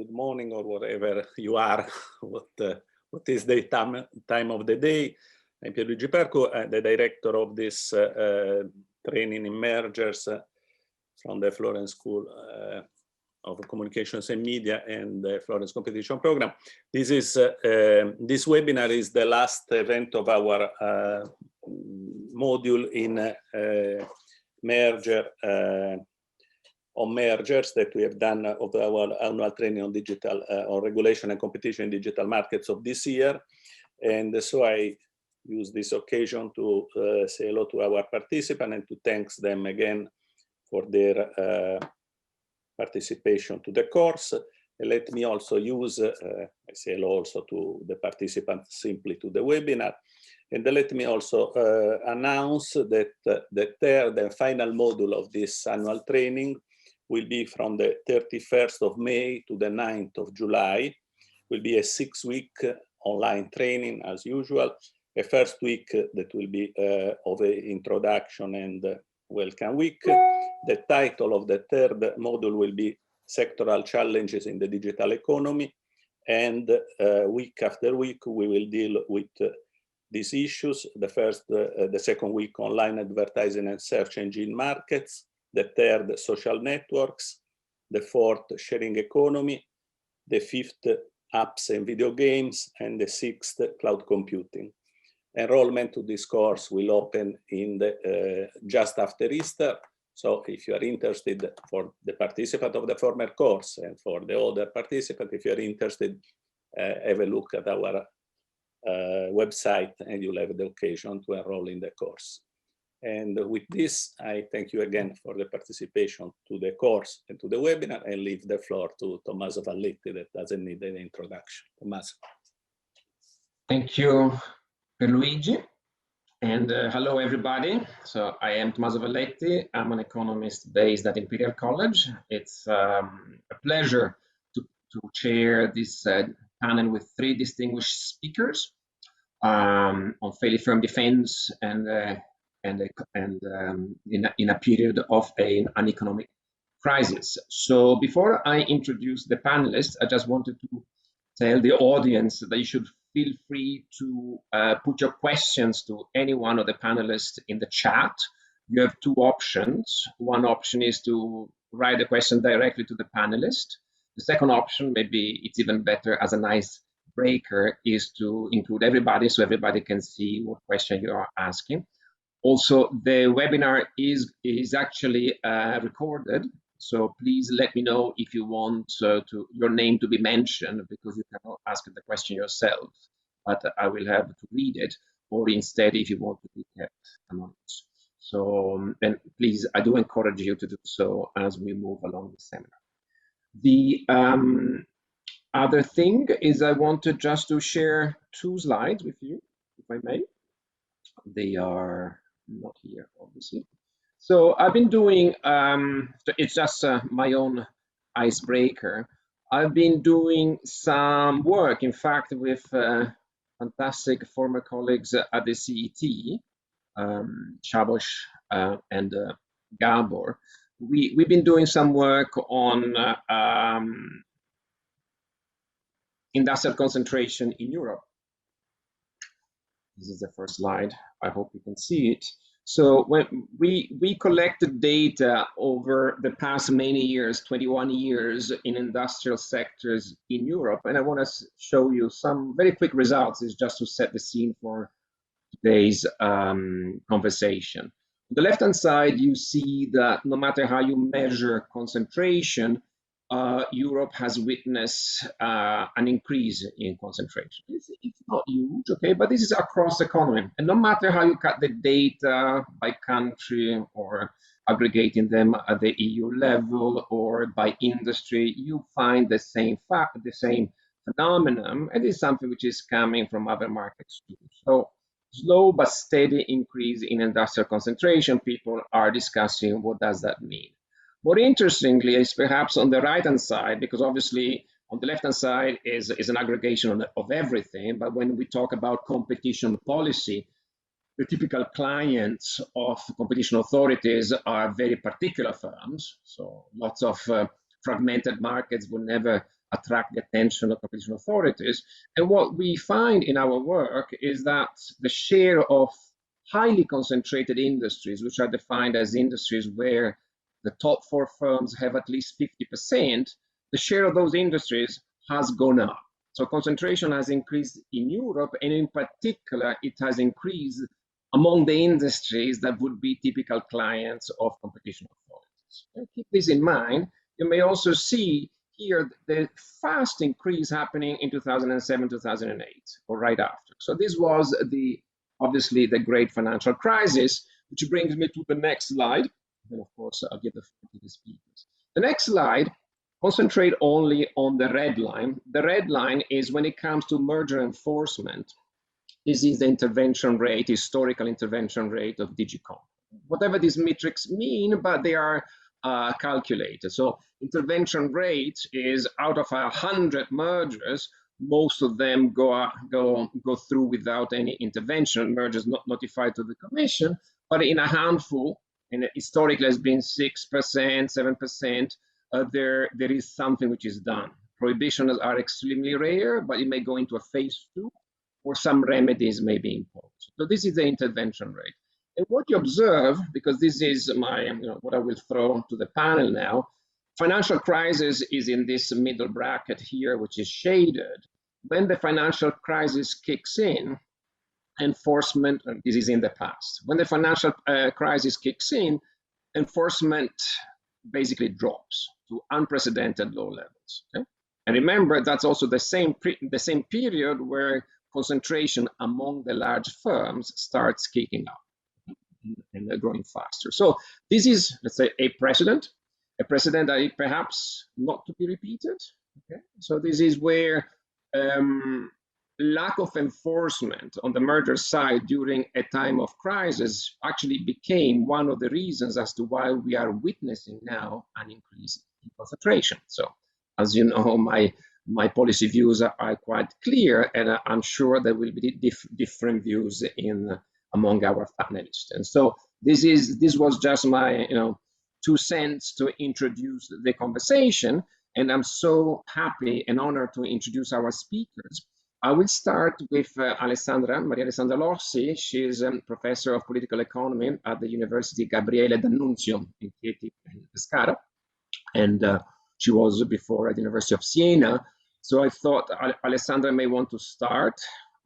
good morning, or whatever you are, what is the time of the day. I'm Pierre Régibeau, the director of this training in mergers from the Florence School of Communications and Media and the Florence Competition Program. This webinar is the last event of our module in merger on mergers that we have done of our annual training on digital on regulation and competition in digital markets of this year. And so I use this occasion to say hello to our participants and to thank them again for their participation to the course. And let me also use, I say hello also to the participants simply to the webinar. And let me also announce that the third and final module of this annual training will be from the 31st of May to the 9th of July. Will be a 6-week online training as usual. A first week that will be of an introduction and welcome week. The title of the third module will be Sectoral Challenges in the Digital Economy. And week after week, we will deal with these issues. The second week, online advertising and search engine markets. The third, social networks. The fourth, sharing economy. The fifth, apps and video games. And the sixth, cloud computing. Enrollment to this course will open in the just after Easter. So if you are interested, for the participant of the former course and for the other participant, if you are interested, have a look at our website and you'll have the occasion to enroll in the course. And with this, I thank you again for the participation to the course and to the webinar, and leave the floor to Tommaso Valletti that doesn't need an introduction. Tommaso. Thank you, Luigi, and hello everybody. So I am Tommaso Valletti. I'm an economist based at Imperial College. It's a pleasure to chair this panel with three distinguished speakers on fairly firm defense and in a period of an economic crisis. So before I introduce the panelists, I just wanted to tell the audience that you should feel free to put your questions to any one of the panelists in the chat. You have two options. One option is to write the question directly to the panelist. The second option, maybe it's even better as an icebreaker, is to include everybody so everybody can see what question you are asking. Also, the webinar is actually recorded. So please let me know if you want your name to be mentioned, because you cannot ask the question yourself, but I will have to read it, or instead, if you want to be kept anonymous. So then please, I do encourage you to do so as we move along the seminar. The other thing is I wanted just to share two slides with you, if I may. They are not here, obviously. So I've been doing, it's just my own icebreaker. I've been doing some work, in fact, with fantastic former colleagues at the CET, Szabos and Gabor. We've been doing some work on industrial concentration in Europe. This is the first slide. I hope you can see it. So when we collected data over the past many years, 21 years in industrial sectors in Europe, and I want to show you some very quick results. Is just to set the scene for today's conversation. On the left-hand side, you see that no matter how you measure concentration, Europe has witnessed an increase in concentration. It's not huge, okay, but this is across the economy. And no matter how you cut the data by country or aggregating them at the EU level or by industry, you find the same phenomenon. And it's something which is coming from other markets too. So slow but steady increase in industrial concentration. People are discussing what does that mean. More interestingly is perhaps on the right-hand side, because obviously on the left-hand side is an aggregation of everything, but when we talk about competition policy, the typical clients of competition authorities are very particular firms. So lots of fragmented markets will never attract the attention of competition authorities. And what we find in our work is that the share of highly concentrated industries, which are defined as industries where the top 4 firms have at least 50%, the share of those industries has gone up. So concentration has increased in Europe, and in particular, it has increased among the industries that would be typical clients of competition authorities. And keep this in mind. You may also see here the fast increase happening in 2007, 2008, or right after. So this was obviously the great financial crisis, which brings me to the next slide. And of course, I'll give the floor to the speakers. The next slide concentrate only on the red line. The red line is when it comes to merger enforcement. This is the intervention rate, historical intervention rate of DG Comp. Whatever these metrics mean, but they are calculated. So intervention rate is out of 100 mergers, most of them go through without any intervention, mergers not notified to the Commission, but in a handful, and historically has been 6%, 7%, there is something which is done. Prohibitions are extremely rare, but it may go into a phase 2, or some remedies may be imposed. So this is the intervention rate. And what you observe, because this is what I will throw to the panel now, financial crisis is in this middle bracket here, which is shaded. When the financial crisis kicks in, enforcement, this is in the past. When the financial crisis kicks in, enforcement basically drops to unprecedented low levels. Okay? And remember, that's also the same period where concentration among the large firms starts kicking up and they're growing faster. So this is, let's say, a precedent that perhaps not to be repeated. Okay? So this is where lack of enforcement on the merger side during a time of crisis actually became one of the reasons as to why we are witnessing now an increase in concentration. So as you know, my policy views are quite clear, and I'm sure there will be different views among our panelists. And so this was just my 2 cents to introduce the conversation, and I'm so happy and honored to introduce our speakers. I will start with Alessandra, Maria Alessandra Rossi. She is a professor of political economy at the University Gabriele D'Annunzio in Chieti-Pescara, and she was before at the University of Siena. So I thought Alessandra may want to start,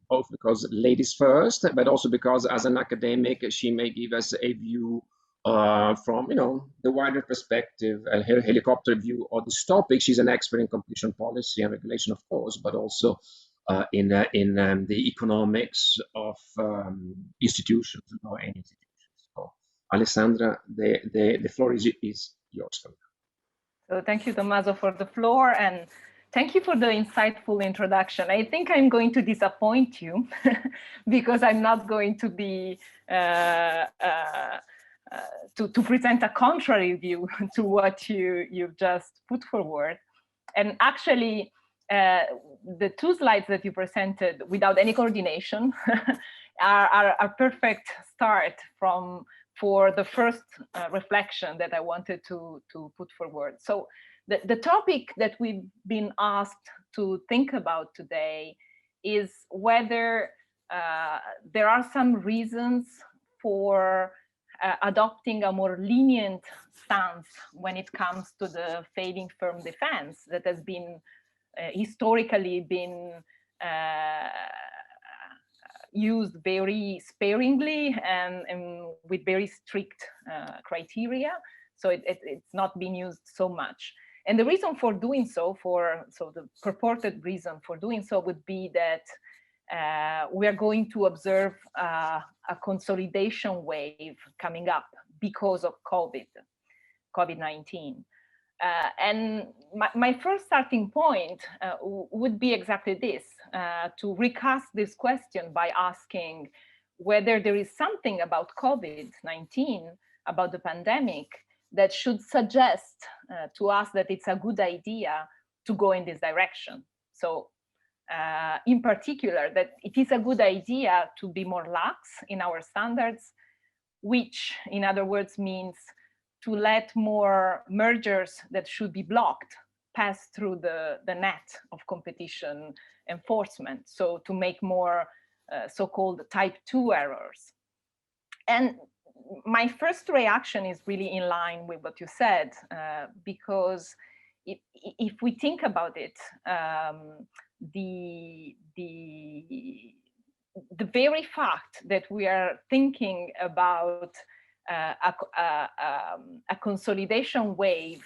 both because ladies first, but also because as an academic, she may give us a view from the wider perspective, a helicopter view of this topic. She's an expert in competition policy and regulation, of course, but also in the economics of institutions, or any institutions. So, Alessandra, the floor is yours. So thank you, Tommaso, for the floor, and thank you for the insightful introduction. I think I'm going to disappoint you because I'm not going to be to present a contrary view to what you've just put forward. And actually, the 2 slides that you presented without any coordination are a perfect start for the first reflection that I wanted to put forward. So the topic that we've been asked to think about today is whether there are some reasons for adopting a more lenient stance when it comes to the failing firm defense that has been historically been used very sparingly and with very strict criteria. So it's not been used so much. And the reason for doing so, the purported reason for doing so would be that we are going to observe a consolidation wave coming up because of COVID-19. And my first starting point would be exactly this, to recast this question by asking whether there is something about COVID-19, about the pandemic, that should suggest to us that it's a good idea to go in this direction. So in particular, that it is a good idea to be more lax in our standards, which in other words means to let more mergers that should be blocked pass through the net of competition enforcement, so to make more so-called type 2 errors. And my first reaction is really in line with what you said, because if we think about it, the very fact that we are thinking about a consolidation wave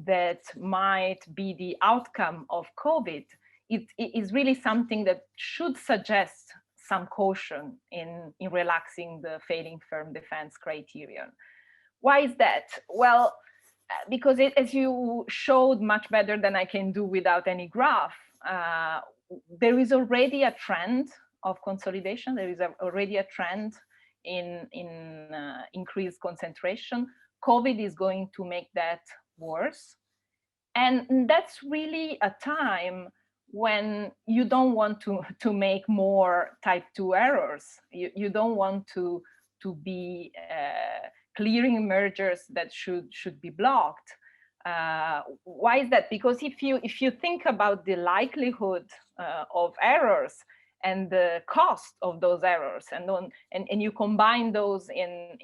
that might be the outcome of COVID, it is really something that should suggest some caution in relaxing the failing firm defense criterion. Why is that? Well, because as you showed much better than I can do without any graph, there is already a trend of consolidation. There is already a trend in increased concentration. COVID is going to make that worse. And that's really a time when you don't want to make more type 2 errors. You don't want to be clearing mergers that should be blocked. Why is that? Because if you think about the likelihood of errors and the cost of those errors, and you combine those in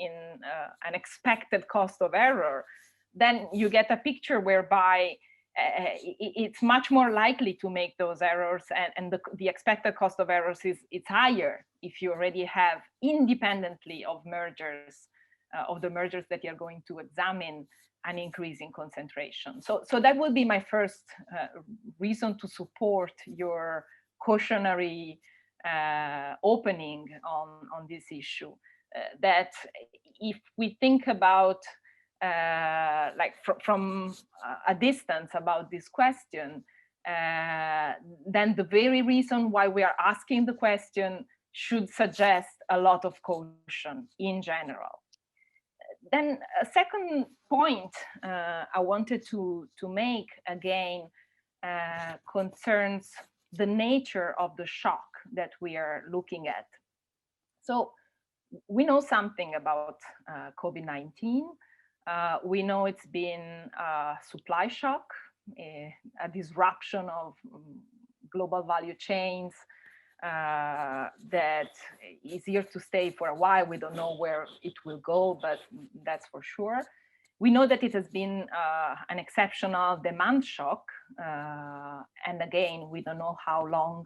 an expected cost of error, then you get a picture whereby it's much more likely to make those errors, and the expected cost of errors is higher if you already have, independently of mergers, of the mergers that you're going to examine, an increase in concentration. So that would be my first reason to support your cautionary opening on this issue. That if we think about like from a distance about this question, then the very reason why we are asking the question should suggest a lot of caution in general. Then a second point I wanted to make again concerns the nature of the shock that we are looking at. So we know something about COVID-19. We know it's been a supply shock, a disruption of global value chains that is here to stay for a while. We don't know where it will go, but that's for sure. We know that it has been an exceptional demand shock. And again, we don't know how long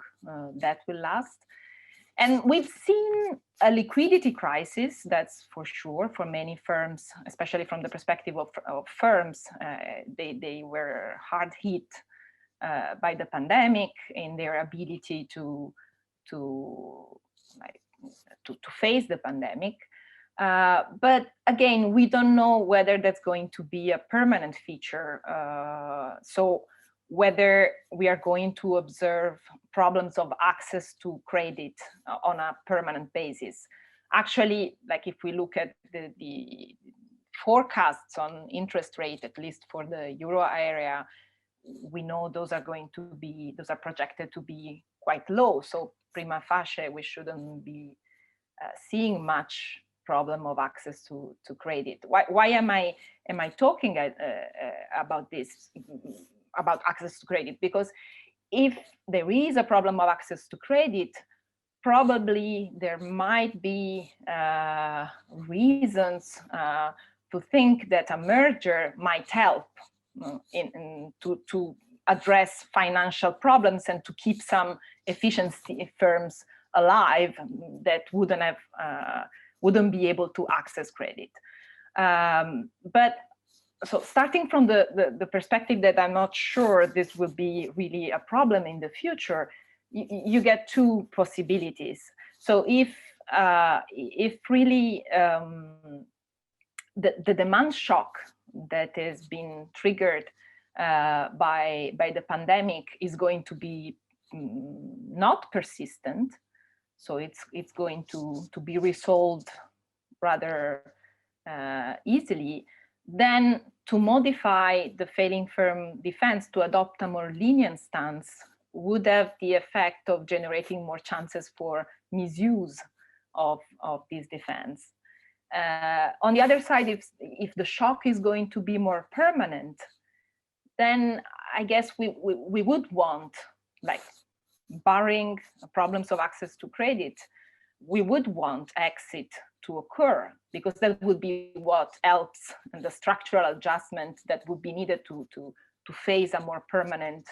that will last. And we've seen a liquidity crisis, that's for sure, for many firms, especially from the perspective of firms. They were hard hit by the pandemic in their ability to face the pandemic. But again, we don't know whether that's going to be a permanent feature. So whether we are going to observe problems of access to credit on a permanent basis. Actually, like if we look at the forecasts on interest rate, at least for the euro area, we know those are projected to be quite low. So prima facie, we shouldn't be seeing much problem of access to credit. Why am I talking about this? About access to credit? Because if there is a problem of access to credit, probably there might be reasons to think that a merger might help to address financial problems and to keep some efficiency firms alive that wouldn't be able to access credit. But so starting from the perspective that I'm not sure this will be really a problem in the future, you get two possibilities. So if really the demand shock that has been triggered by the pandemic is going to be not persistent, so it's going to be resolved rather easily, then to modify the failing firm defense to adopt a more lenient stance would have the effect of generating more chances for misuse of this defense. On the other side, if the shock is going to be more permanent, then I guess we would want, like, barring problems of access to credit, we would want exit to occur, because that would be what helps in the structural adjustment that would be needed to face a more permanent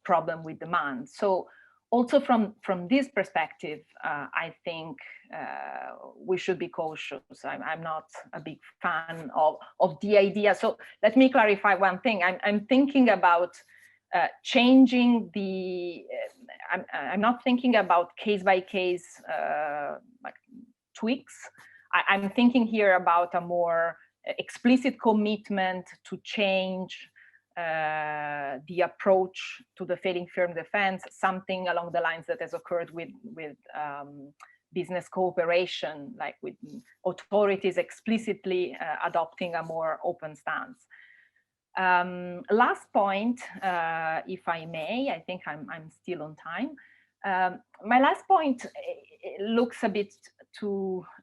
problem with demand. So also from this perspective, I think we should be cautious. I'm not a big fan of the idea. So let me clarify one thing. I'm thinking about changing the, I'm not thinking about case by case like tweaks. I'm thinking here about a more explicit commitment to change the approach to the failing firm defense, something along the lines that has occurred with business cooperation, like with authorities explicitly adopting a more open stance. Last point, if I may, I think I'm still on time. My last point looks a bit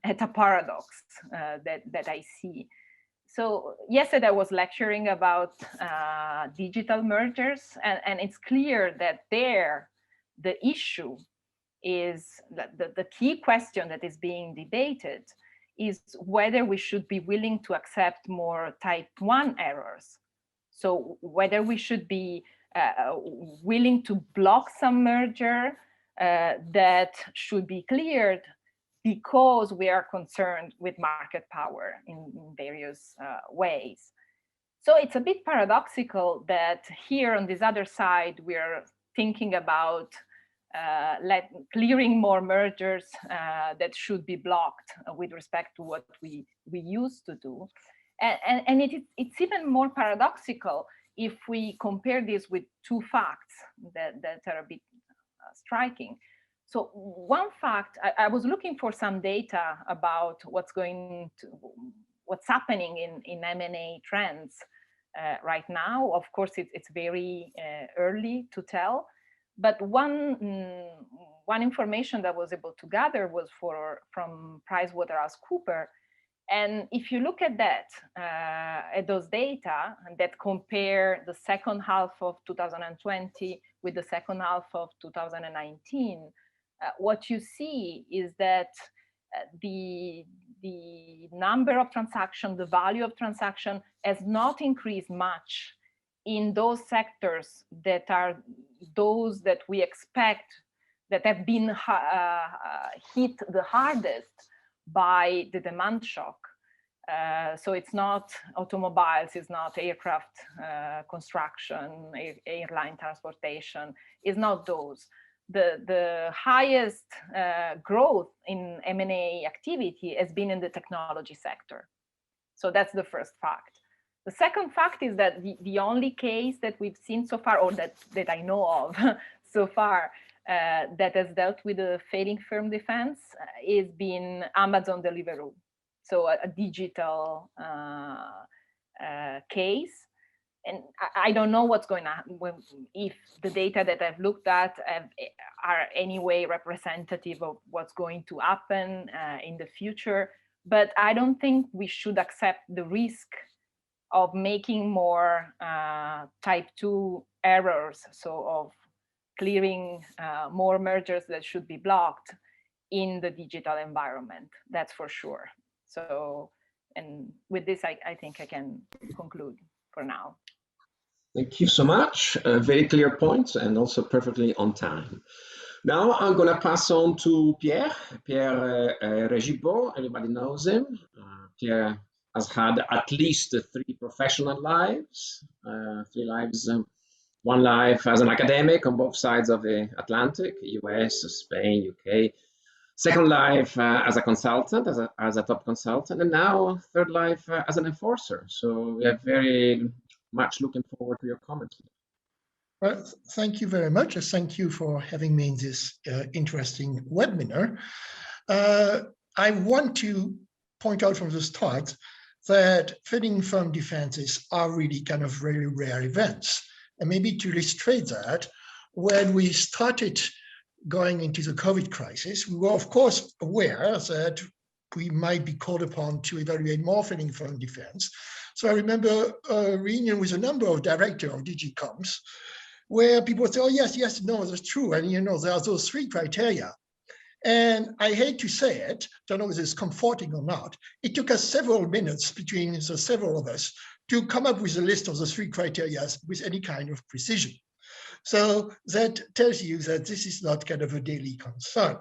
at a paradox that I see. So yesterday I was lecturing about digital mergers, and it's clear that there the issue is that the key question that is being debated is whether we should be willing to accept more type 1 errors. So whether we should be willing to block some merger that should be cleared because we are concerned with market power in various ways. So it's a bit paradoxical that here on this other side, we're thinking about clearing more mergers that should be blocked with respect to what we used to do. And it's even more paradoxical if we compare this with two facts that are a bit striking. So one fact, I was looking for some data about what's happening in M&A trends right now. Of course, it's very early to tell, but one information that I was able to gather was from PricewaterhouseCoopers. And if you look at that, at those data that compare the second half of 2020 with the second half of 2019, what you see is that the number of transactions, the value of transaction has not increased much in those sectors that are those that we expect that have been hit the hardest by the demand shock. So it's not automobiles, it's not aircraft construction, airline transportation, it's not those. The highest growth in M&A activity has been in the technology sector. So that's the first fact. The second fact is that the only case that we've seen so far, or that I know of so far, that has dealt with a failing firm defense is been Amazon Deliveroo. So a digital case. And I don't know what's going on, if the data that I've looked at are anyway representative of what's going to happen in the future. But I don't think we should accept the risk of making more type 2 errors, so of clearing more mergers that should be blocked in the digital environment, that's for sure. So, and with this, I think I can conclude for now. Thank you so much. Very clear points and also perfectly on time. Now I'm going to pass on to Pierre Régibeau. Everybody knows him. Pierre has had at least 3 professional lives, 3 lives. One life as an academic on both sides of the Atlantic, US, Spain, UK. Second life as a consultant, as a top consultant, and now third life as an enforcer. So we are very much looking forward to your comments. Well, thank you very much. Thank you for having me in this interesting webinar. I want to point out from the start that failing firm defenses are really kind of very rare events. And maybe to illustrate that, when we started going into the COVID crisis, we were of course aware that we might be called upon to evaluate more failing firm defense. So I remember a reunion with a number of directors of DG Comms, where people would say, oh, yes, no, that's true. And, there are those 3 criteria. And I hate to say it, don't know if it's comforting or not. It took us several minutes between the several of us to come up with a list of the 3 criteria with any kind of precision. So that tells you that this is not kind of a daily concern.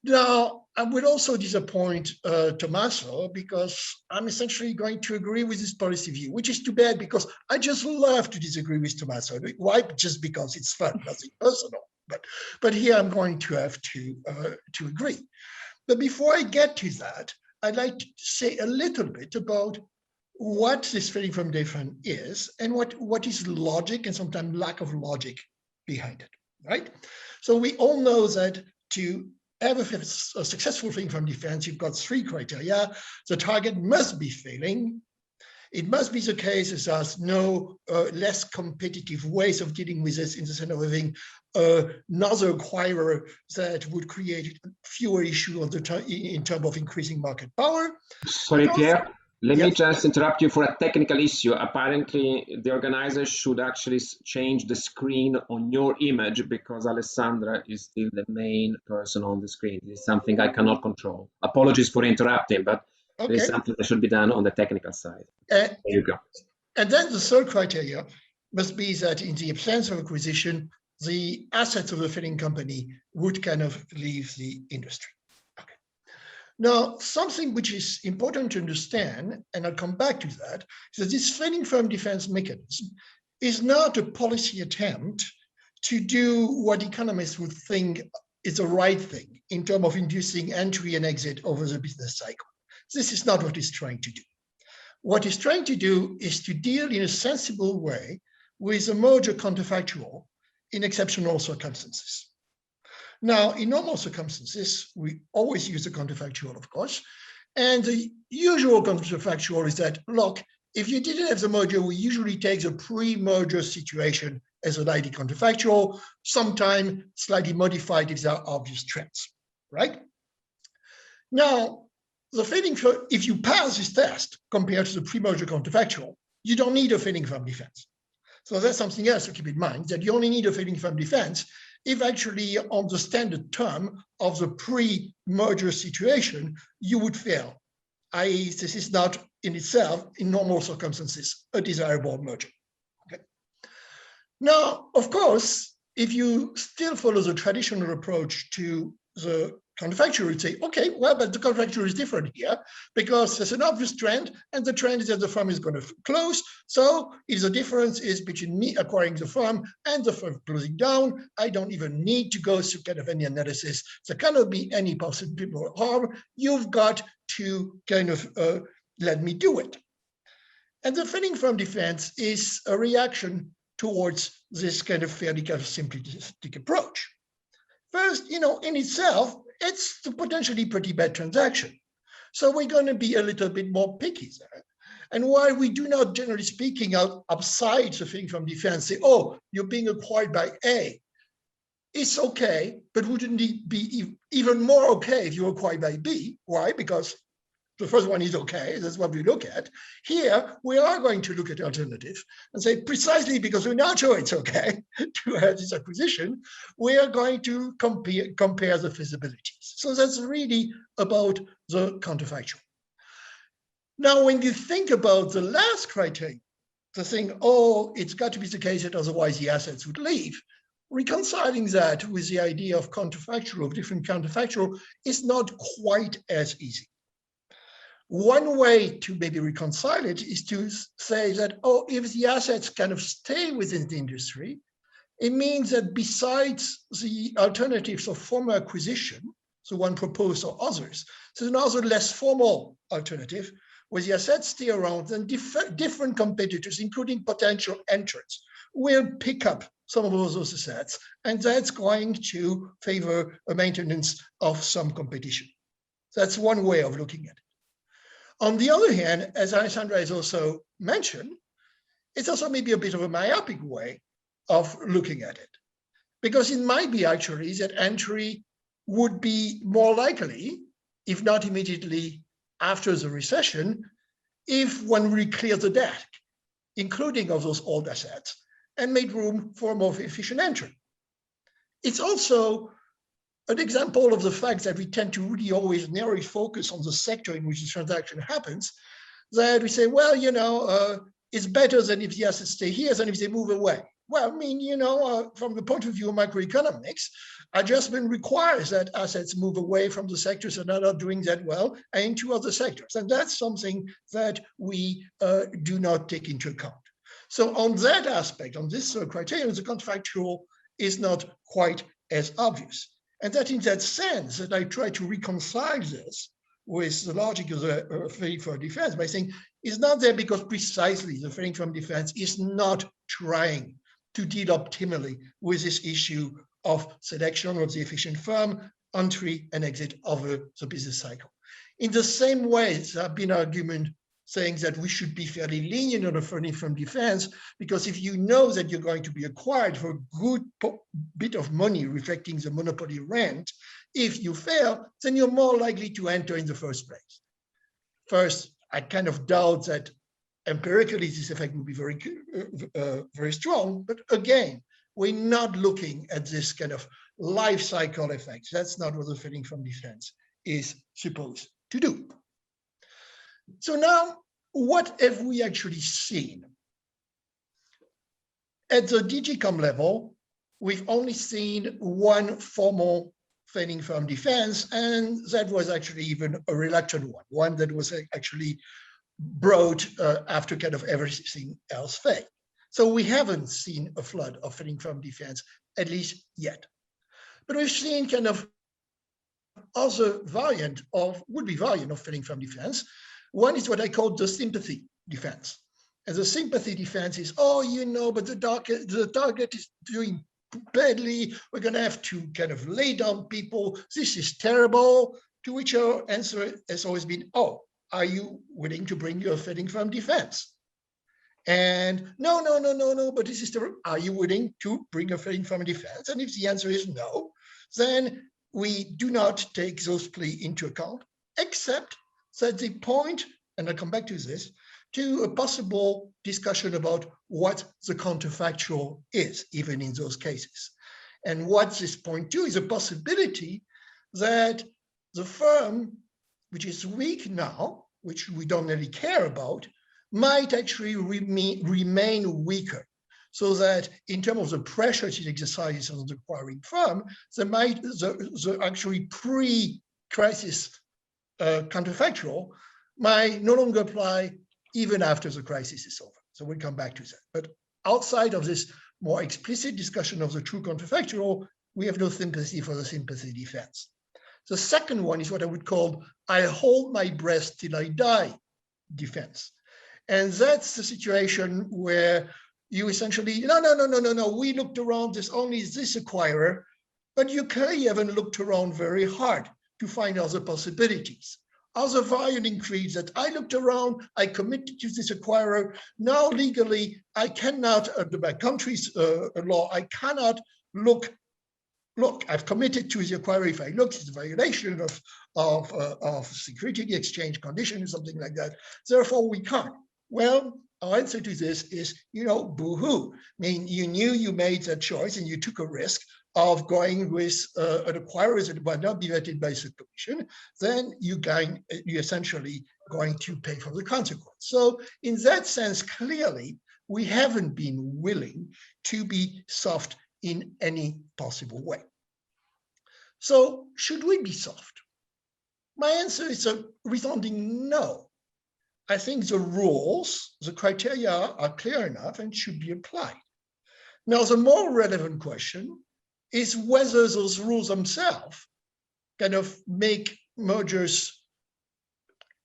Now, I would also disappoint Tommaso, because I'm essentially going to agree with his policy view, which is too bad, because I just love to disagree with Tommaso. Why? Just because it's fun, nothing personal. But here I'm going to have to agree. But before I get to that, I'd like to say a little bit about what this failing from different is and what is logic and sometimes lack of logic behind it, right? So we all know that to have a successful failing from defense, you've got 3 criteria. The target must be failing. It must be the case that there's no less competitive ways of dealing with this, in the sense of having another acquirer that would create fewer issues in terms of increasing market power. Sorry, Pierre, let me just interrupt you for a technical issue. Apparently, the organizer should actually change the screen on your image, because Alessandra is still the main person on the screen. This is something I cannot control. Apologies for interrupting, but there is something that should be done on the technical side. There you go. And then the 3rd criteria must be that in the absence of acquisition, the assets of the failing company would kind of leave the industry. Okay. Now, something which is important to understand, and I'll come back to that, is that this failing firm defense mechanism is not a policy attempt to do what economists would think is the right thing in terms of inducing entry and exit over the business cycle. This is not what it's trying to do. What it's trying to do is to deal in a sensible way with a merger counterfactual in exceptional circumstances. Now, in normal circumstances, we always use the counterfactual, of course, and the usual counterfactual is that, look, if you didn't have the merger, we usually take the pre-merger situation as a likely counterfactual, sometimes slightly modified if there are obvious trends, right? Now, the failing, if you pass this test compared to the pre-merger counterfactual, you don't need a failing firm defense. So that's something else to keep in mind, that you only need a failing firm defense if actually on the standard term of the pre-merger situation, you would fail. I.e., this is not in itself, in normal circumstances, a desirable merger. Okay. Now, of course, if you still follow the traditional approach to the counterfactual, would say, okay, well, but the counterfactual is different here because there's an obvious trend, and the trend is that the firm is going to close. So if the difference is between me acquiring the firm and the firm closing down, I don't even need to go through kind of any analysis. There cannot be any possible harm. You've got to kind of let me do it. And the failing firm defense is a reaction towards this kind of fairly kind of simplistic approach. First, in itself, it's a potentially pretty bad transaction. So we're going to be a little bit more picky there. And while we do not, generally speaking, outside the failing firm defense say, oh, you're being acquired by A, it's okay, but wouldn't it be even more okay if you're acquired by B? Why? Because the first one is okay, that's what we look at. Here, we are going to look at alternatives and say, precisely because we're not sure it's okay to have this acquisition, we are going to compare the feasibilities. So that's really about the counterfactual. Now, when you think about the last criteria, the thing, oh, it's got to be the case that otherwise the assets would leave, reconciling that with the idea of counterfactual, of different counterfactual, is not quite as easy. One way to maybe reconcile it is to say that, oh, if the assets kind of stay within the industry, it means that besides the alternatives of former acquisition, so one proposed or others, there's another less formal alternative where the assets stay around and different competitors, including potential entrants, will pick up some of those assets, and that's going to favor a maintenance of some competition. That's one way of looking at it. On the other hand, as Alessandra has also mentioned, it's also maybe a bit of a myopic way of looking at it, because it might be actually that entry would be more likely, if not immediately after the recession, if one really clears the deck, including of those old assets, and made room for a more efficient entry. It's also an example of the fact that we tend to really always narrowly focus on the sector in which the transaction happens, that we say, well, it's better than if the assets stay here than if they move away. Well, I mean, from the point of view of macroeconomics, adjustment requires that assets move away from the sectors that are not doing that well and into other sectors. And that's something that we do not take into account. So on that aspect, on this criterion, the counterfactual is not quite as obvious. And that in that sense, that I try to reconcile this with the logic of the failing from defense by saying it's not there because precisely the failing from defense is not trying to deal optimally with this issue of selection of the efficient firm, entry and exit over the business cycle. In the same way, there have been arguments saying that we should be fairly lenient on a failing from defense, because if you know that you're going to be acquired for a good bit of money reflecting the monopoly rent, if you fail, then you're more likely to enter in the first place. First, I kind of doubt that empirically this effect would be very strong, but again, we're not looking at this kind of life cycle effect. That's not what the failing from defense is supposed to do. So now, what have we actually seen? At the DG Com level, we've only seen one formal failing from defense, and that was actually even a reluctant one that was actually brought after kind of everything else failed. So we haven't seen a flood of failing from defense, at least yet. But we've seen kind of other variant of, would-be variant of failing from defense. One is what I call the sympathy defense. And the sympathy defense is, oh, but the target is doing badly. We're going to have to kind of lay down people. This is terrible. To which our answer has always been, oh, are you willing to bring your failing from defense? And no, but this is terrible. Are you willing to bring a failing from defense? And if the answer is no, then we do not take those pleas into account, except that they point, and I'll come back to this, to a possible discussion about what the counterfactual is, even in those cases. And what this point to is a possibility that the firm, which is weak now, which we don't really care about, might actually remain weaker, so that in terms of the pressure it exercises on the acquiring firm, the actually pre-crisis counterfactual might no longer apply even after the crisis is over. So we'll come back to that. But outside of this more explicit discussion of the true counterfactual, we have no sympathy for the sympathy defense. The second one is what I would call, I hold my breath till I die defense. And that's the situation where you essentially, no, we looked around, there's only this acquirer, but you clearly haven't looked around very hard to find other possibilities. Other variant increase that I looked around, I committed to this acquirer. Now legally, I cannot, under my country's law, I cannot look, I've committed to the acquirer. If I look, it's a violation of security exchange condition or something like that. Therefore, we can't. Well, our answer to this is, boo-hoo. I mean, you knew you made that choice and you took a risk of going with an acquirer that will not be vetted by the Commission, then you're essentially going to pay for the consequence. So in that sense, clearly, we haven't been willing to be soft in any possible way. So should we be soft? My answer is a resounding no. I think the rules, the criteria are clear enough and should be applied. Now, the more relevant question is whether those rules themselves kind of make mergers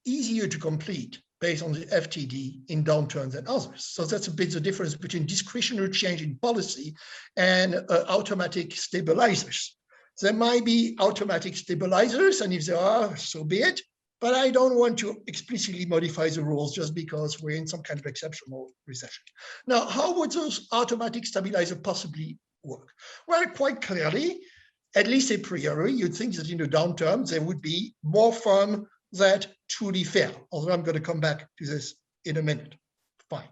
easier to complete based on the FTD in downturns than others. So that's a bit the difference between discretionary change in policy and automatic stabilizers. There might be automatic stabilizers, and if there are, so be it. But I don't want to explicitly modify the rules just because we're in some kind of exceptional recession. Now, how would those automatic stabilizers possibly work? Well, quite clearly, at least a priori, you'd think that in a downturn, there would be more firms that truly fair, although I'm going to come back to this in a minute. Fine.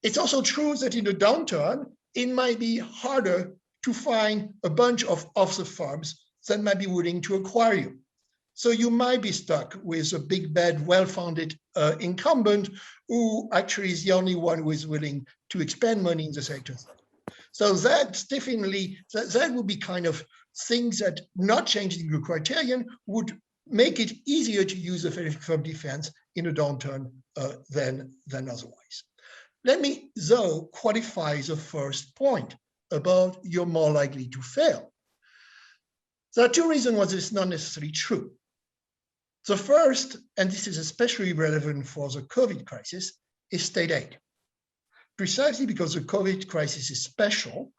It's also true that in a downturn, it might be harder to find a bunch of offshore firms that might be willing to acquire you. So you might be stuck with a big, bad, well-founded incumbent who actually is the only one who is willing to expend money in the sector. So that's definitely, that would be kind of things that not changing the criterion would make it easier to use a firm defense in a downturn than otherwise. Let me, though, qualify the first point about you're more likely to fail. There are two reasons why this is not necessarily true. The first, and this is especially relevant for the COVID crisis, is state aid. Precisely because the COVID crisis is special,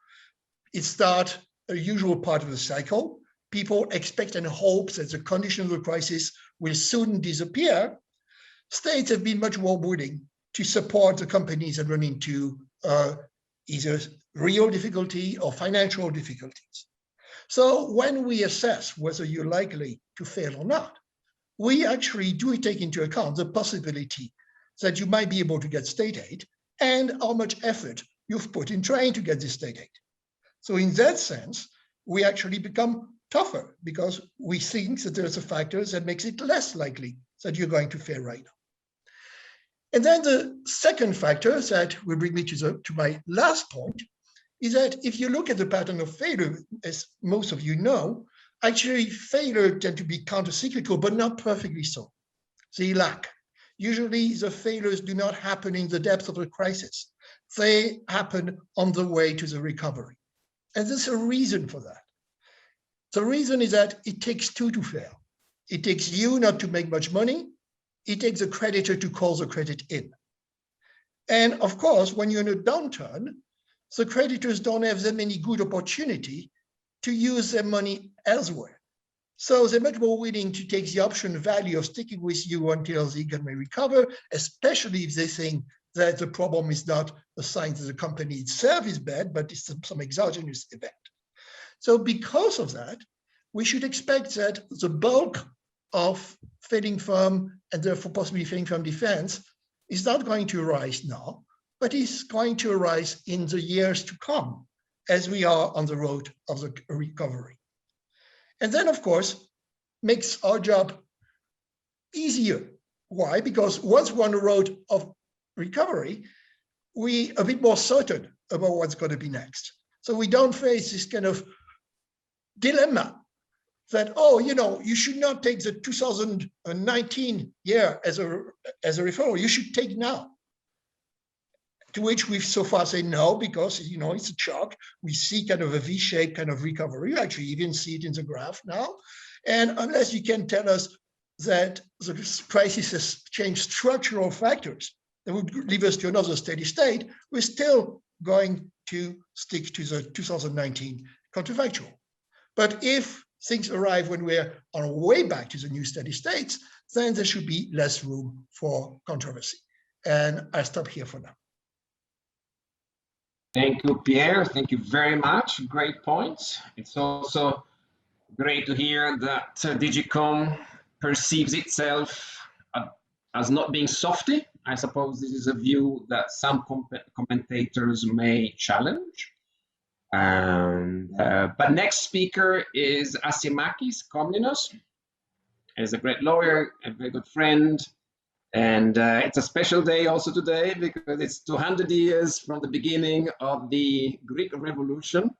it's not a usual part of the cycle. People expect and hope that the conditions of the crisis will soon disappear. States have been much more willing to support the companies that run into either real difficulty or financial difficulties. So when we assess whether you're likely to fail or not, we actually do take into account the possibility that you might be able to get state aid and how much effort you've put in trying to get this state aid. So in that sense, we actually become tougher because we think that there's a factor that makes it less likely that you're going to fail right now. And then the second factor that will bring me to my last point is that if you look at the pattern of failure, as most of you know, actually failure tend to be counter-cyclical, but not perfectly so. They lack. Usually the failures do not happen in the depth of the crisis. They happen on the way to the recovery. And there's a reason for that. The reason is that it takes two to fail. It takes you not to make much money. It takes the creditor to call the credit in. And of course, when you're in a downturn, the creditors don't have that many good opportunity to use their money elsewhere. So they're much more willing to take the option value of sticking with you until the economy recover, especially if they think that the problem is not a sign that the company itself is bad, but it's some exogenous event. So because of that, we should expect that the bulk of failing firm and therefore possibly failing firm defense is not going to arise now, but is going to arise in the years to come as we are on the road of the recovery. And then, of course, makes our job easier. Why? Because once we're on the road of recovery, we're a bit more certain about what's going to be next. So we don't face this kind of dilemma that, oh, you know, you should not take the 2019 year as a referral, you should take now. To which we've so far said no, because, you know, it's a shock. We see kind of a V-shaped kind of recovery. You actually even see it in the graph now. And unless you can tell us that the crisis has changed structural factors that would leave us to another steady state, we're still going to stick to the 2019 counterfactual. But if things arrive when we're on our way back to the new steady states, then there should be less room for controversy. And I stop here for now. Thank you, Pierre. Thank you very much. Great points. It's also great to hear that Digicom perceives itself as not being softy. I suppose this is a view that some commentators may challenge. But next speaker is Assimakis Komninos. He's a great lawyer, a very good friend. And it's a special day also today because it's 200 years from the beginning of the Greek Revolution.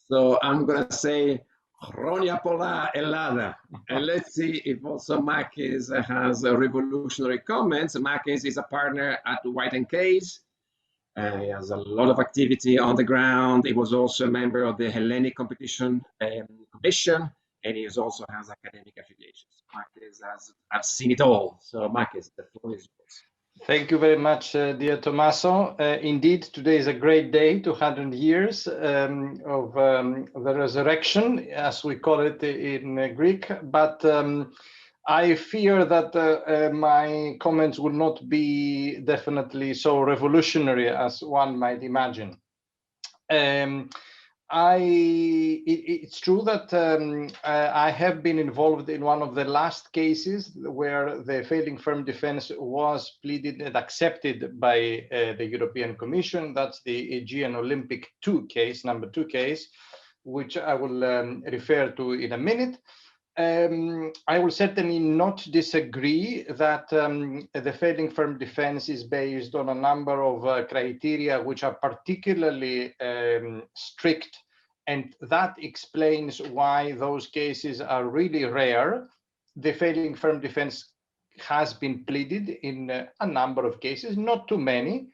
So I'm going to say, Chronia Pola Elada. And let's see if also Makis has revolutionary comments. Makis is a partner at White & Case. He has a lot of activity on the ground. He was also a member of the Hellenic Competition Commission. And he also has academic affiliations. Makis I've seen it all. So Makis, the floor is yours. Thank you very much, dear Tommaso. Indeed, today is a great day, 200 years of the resurrection, as we call it in Greek. But I fear that my comments will not be definitely so revolutionary as one might imagine. It's true that I have been involved in one of the last cases where the failing firm defense was pleaded and accepted by the European Commission. That's the Aegean Olympic 2 case, number 2 case, which I will refer to in a minute. I will certainly not disagree that the failing firm defense is based on a number of criteria which are particularly strict, and that explains why those cases are really rare. The failing firm defense has been pleaded in a number of cases, not too many.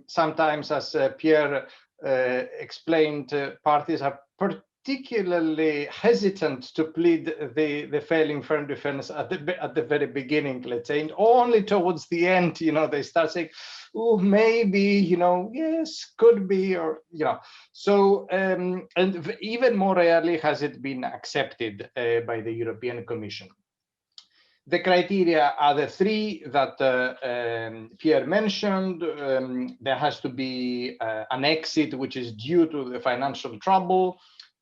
Sometimes, as Pierre explained, parties are particularly hesitant to plead the failing firm defense at the very beginning, let's say, and only towards the end, they start saying, oh, maybe, yes, could be, or, So, and even more rarely has it been accepted by the European Commission. The criteria are the 3 that Pierre mentioned. There has to be an exit which is due to the financial trouble.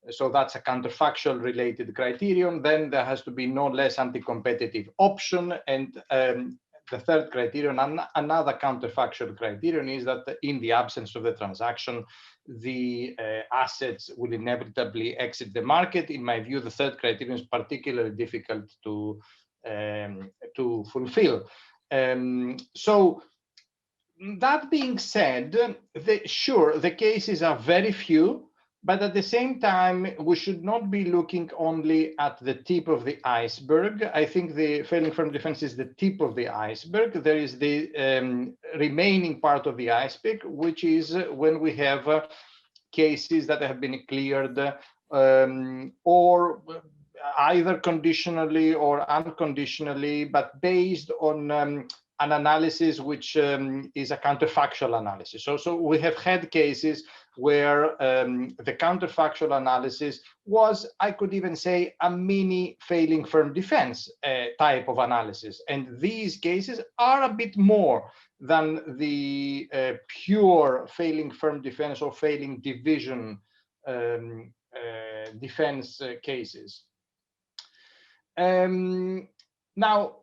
So that's a counterfactual related criterion. Then there has to be no less anti-competitive option. And the third criterion, another counterfactual criterion, is that in the absence of the transaction, the assets will inevitably exit the market. In my view, the third criterion is particularly difficult to fulfill. So that being said, sure, the cases are very few, but at the same time, we should not be looking only at the tip of the iceberg. I think the failing firm defense is the tip of the iceberg. There is the remaining part of the iceberg, which is when we have cases that have been cleared or either conditionally or unconditionally, but based on an analysis which is a counterfactual analysis. So we have had cases where the counterfactual analysis was, I could even say, a mini failing firm defense type of analysis. And these cases are a bit more than the pure failing firm defense or failing division defense cases. Now,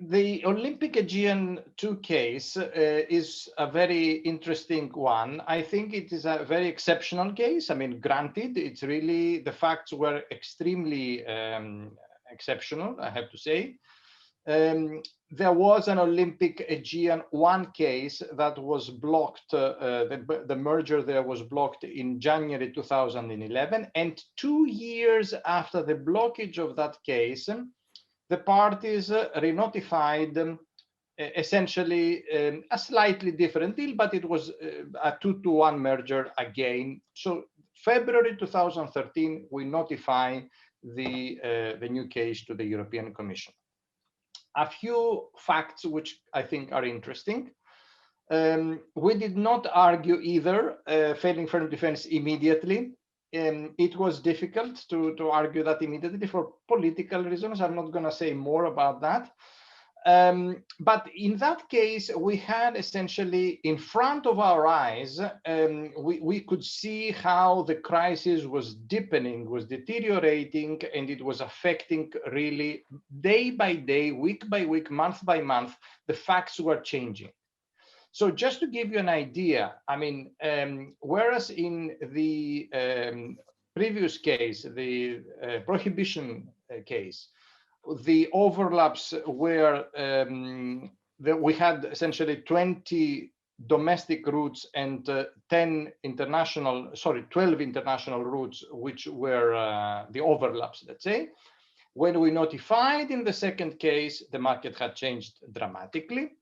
the Olympic Aegean 2 case is a very interesting one. I think it is a very exceptional case. I mean, granted, it's really, the facts were extremely exceptional, I have to say. There was an Olympic Aegean 1 case that was blocked, the merger there was blocked in January 2011, and 2 years after the blockage of that case, the parties re-notified essentially a slightly different deal, but it was a 2-to-1 merger again. So February 2013, we notify the new case to the European Commission. A few facts which I think are interesting. We did not argue either failing firm defense immediately. It was difficult to argue that immediately for political reasons. I'm not going to say more about that. But in that case, we had essentially in front of our eyes, we could see how the crisis was deepening, was deteriorating, and it was affecting really day by day, week by week, month by month, the facts were changing. So just to give you an idea, I mean, whereas in the previous case, the prohibition case, the overlaps were we had essentially 20 domestic routes and 12 international routes, which were the overlaps, let's say. When we notified in the second case, the market had changed dramatically,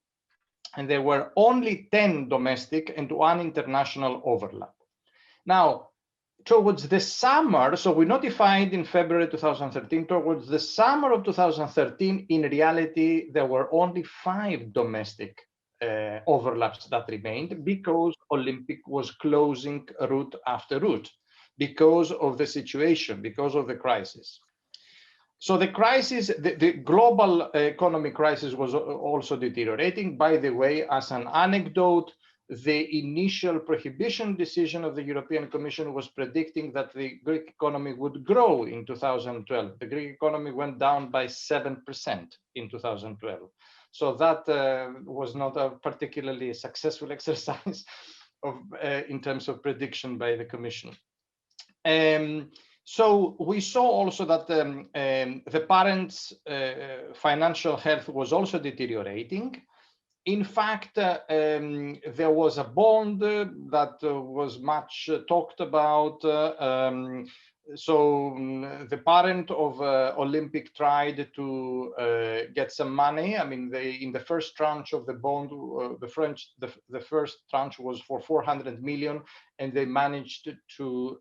and there were only 10 domestic and 1 international overlap. Now, towards the summer, so we notified in February 2013, towards the summer of 2013, in reality, there were only 5 domestic overlaps that remained because Olympic was closing route after route because of the situation, because of the crisis. So the crisis, the global economic crisis was also deteriorating. By the way, as an anecdote, the initial prohibition decision of the European Commission was predicting that the Greek economy would grow in 2012. The Greek economy went down by 7% in 2012. So that was not a particularly successful exercise in terms of prediction by the Commission. So we saw also that the parents' financial health was also deteriorating. In fact, there was a bond that was much talked about. So the parent of Olympic tried to get some money. I mean, in the first tranche of the bond, the first tranche was for 400 million, and they managed to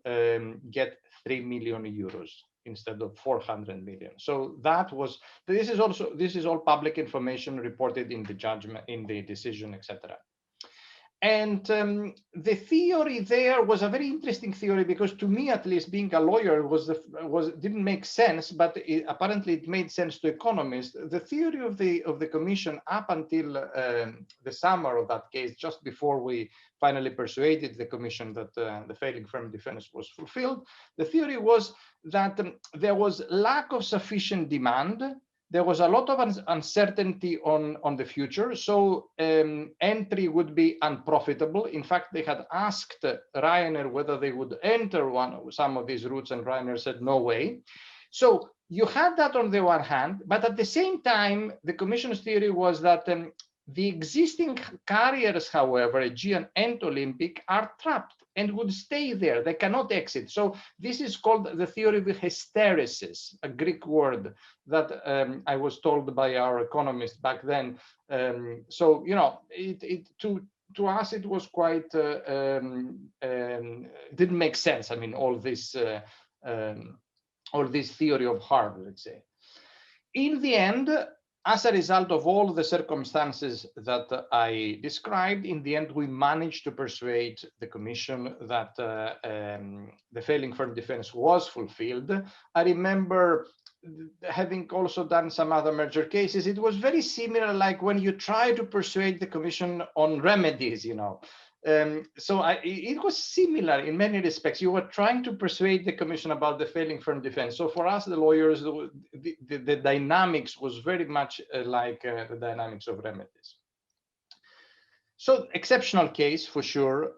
get 3 million euros instead of 400 million. So that was, this is all public information reported in the judgment, in the decision, etc. And the theory there was a very interesting theory, because to me, at least, being a lawyer didn't make sense, but apparently it made sense to economists. The theory of the Commission up until the summer of that case, just before we finally persuaded the Commission that the failing firm defense was fulfilled, the theory was that there was lack of sufficient demand. There was a lot of uncertainty on the future, so entry would be unprofitable. In fact, they had asked Ryanair whether they would enter some of these routes, and Ryanair said no way. So you had that on the one hand, but at the same time, the Commission's theory was that the existing carriers, however, Aegean and Olympic, are trapped and would stay there. They cannot exit. So this is called the theory of hysteresis, a Greek word that I was told by our economist back then. So, you know, to us, it was quite, didn't make sense. I mean, all this theory of harm, let's say. In the end, as a result of all the circumstances that I described, in the end, we managed to persuade the Commission that the failing firm defense was fulfilled. I remember having also done some other merger cases. It was very similar, like when you try to persuade the Commission on remedies, you know. So it was similar in many respects. You were trying to persuade the Commission about the failing firm defense. So for us, the lawyers, the dynamics was very much like the dynamics of remedies. So exceptional case for sure.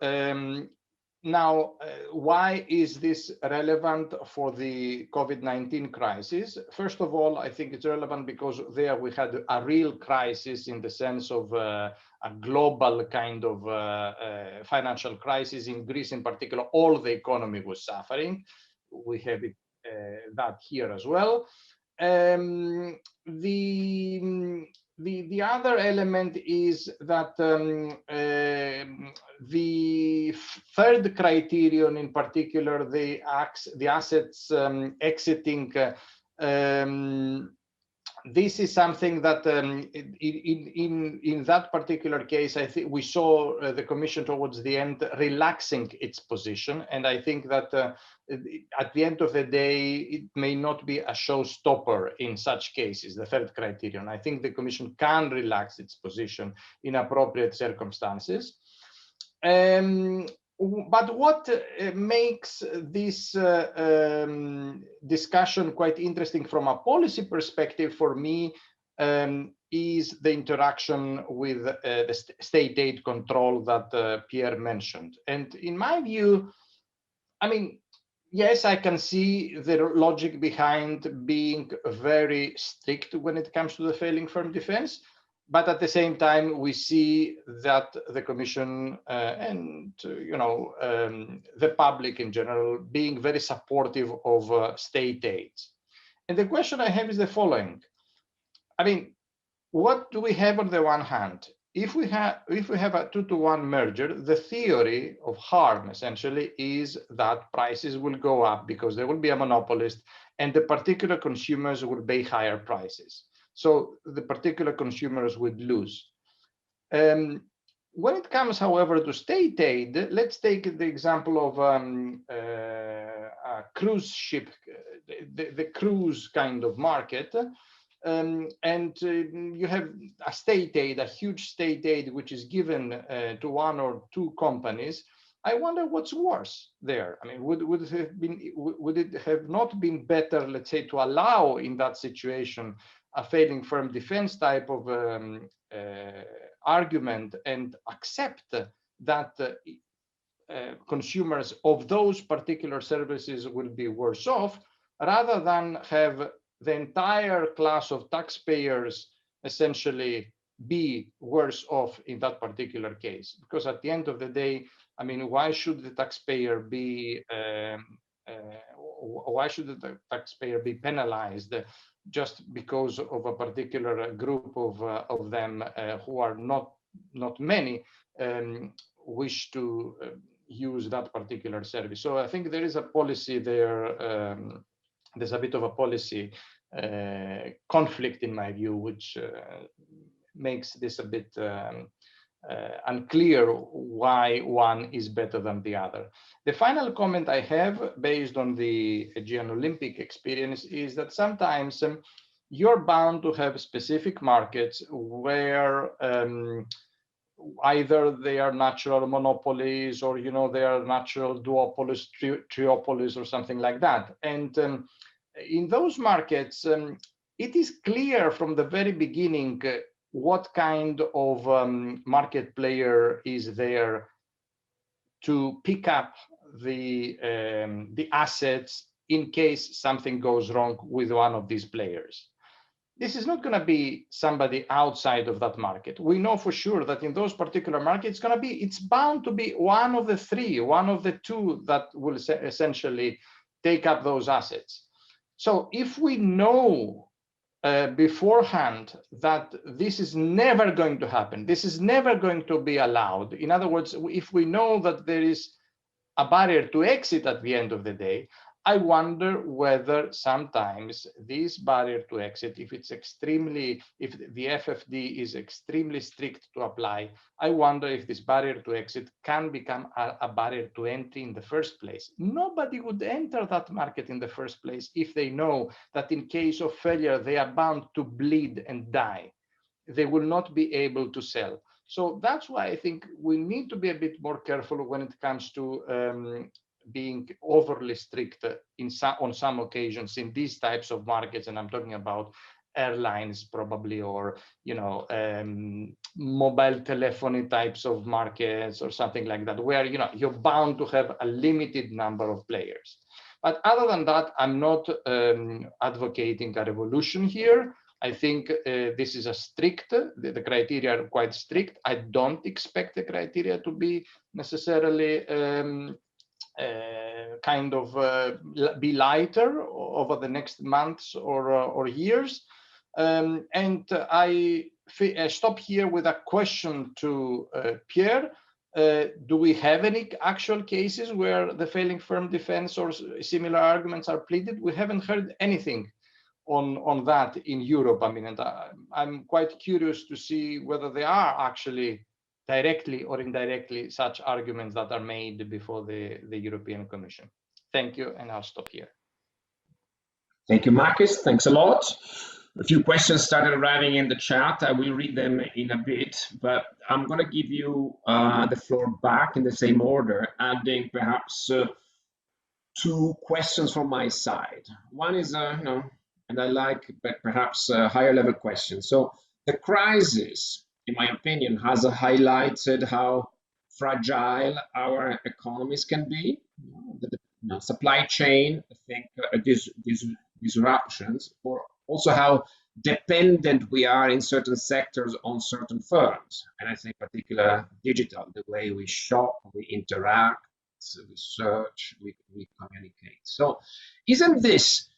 Now, why is this relevant for the COVID-19 crisis? First of all, I think it's relevant because there we had a real crisis in the sense of a global kind of financial crisis. In Greece in particular, all the economy was suffering. We have it, that here as well. The other element is that the third criterion, in particular, the assets exiting, this is something that in that particular case, I think we saw the Commission towards the end relaxing its position. And I think that at the end of the day, it may not be a showstopper in such cases, the third criterion. I think the Commission can relax its position in appropriate circumstances. But what makes this discussion quite interesting from a policy perspective for me is the interaction with the state aid control that Pierre mentioned. And in my view, I mean, yes, I can see the logic behind being very strict when it comes to the failing firm defense. But at the same time, we see that the Commission and the public in general being very supportive of state aid. And the question I have is the following. I mean, what do we have on the one hand? If we have a 2-to-1 merger, the theory of harm essentially is that prices will go up because there will be a monopolist and the particular consumers will pay higher prices. So the particular consumers would lose. When it comes, however, to state aid, let's take the example of a cruise ship, the cruise kind of market. and you have a state aid, a huge state aid, which is given to one or two companies. I wonder what's worse there. I mean, would it have not been better, let's say, to allow in that situation a failing firm defense type of argument and accept that consumers of those particular services will be worse off, rather than have the entire class of taxpayers essentially be worse off in that particular case? Because at the end of the day, I mean, why should the taxpayer be penalized just because of a particular group of them who are not many wish to use that particular service? So I think there is a policy there. There's a bit of a policy conflict in my view, which makes this a bit unclear why one is better than the other. The final comment I have, based on the Aegean Olympic experience, is that sometimes you're bound to have specific markets where either they are natural monopolies, or they are natural duopolies, triopolies, or something like that. And in those markets, it is clear from the very beginning what kind of market player is there to pick up the assets in case something goes wrong with one of these players. This is not going to be somebody outside of that market. We know for sure that in those particular markets, it's bound to be one of the three, one of the two that will essentially take up those assets. So if we know beforehand that this is never going to happen, this is never going to be allowed, in other words, if we know that there is a barrier to exit at the end of the day, I wonder whether sometimes this barrier to exit, if the FFD is extremely strict to apply, I wonder if this barrier to exit can become a barrier to entry in the first place. Nobody would enter that market in the first place if they know that in case of failure, they are bound to bleed and die. They will not be able to sell. So that's why I think we need to be a bit more careful when it comes to being overly strict on some occasions in these types of markets. And I'm talking about airlines probably, or mobile telephony types of markets or something like that, where you're bound to have a limited number of players. But other than that, I'm not advocating a revolution here. I think this is the criteria are quite strict. I don't expect the criteria to be necessarily be lighter over the next months or years. And I stop here with a question to Pierre. Do we have any actual cases where the failing firm defense or similar arguments are pleaded? We haven't heard anything on that in Europe. I mean, and I'm quite curious to see whether there are actually directly or indirectly such arguments that are made before the European Commission. Thank you, and I'll stop here. Thank you, Marcus. Thanks a lot. A few questions started arriving in the chat. I will read them in a bit, but I'm going to give you the floor back in the same order, adding perhaps two questions from my side. One is, and I like perhaps a higher level question. So the crisis, in my opinion, has highlighted how fragile our economies can be. The supply chain, I think, disruptions, or also how dependent we are in certain sectors on certain firms. And I think particularly digital, the way we shop, we interact, we search, we communicate. So isn't this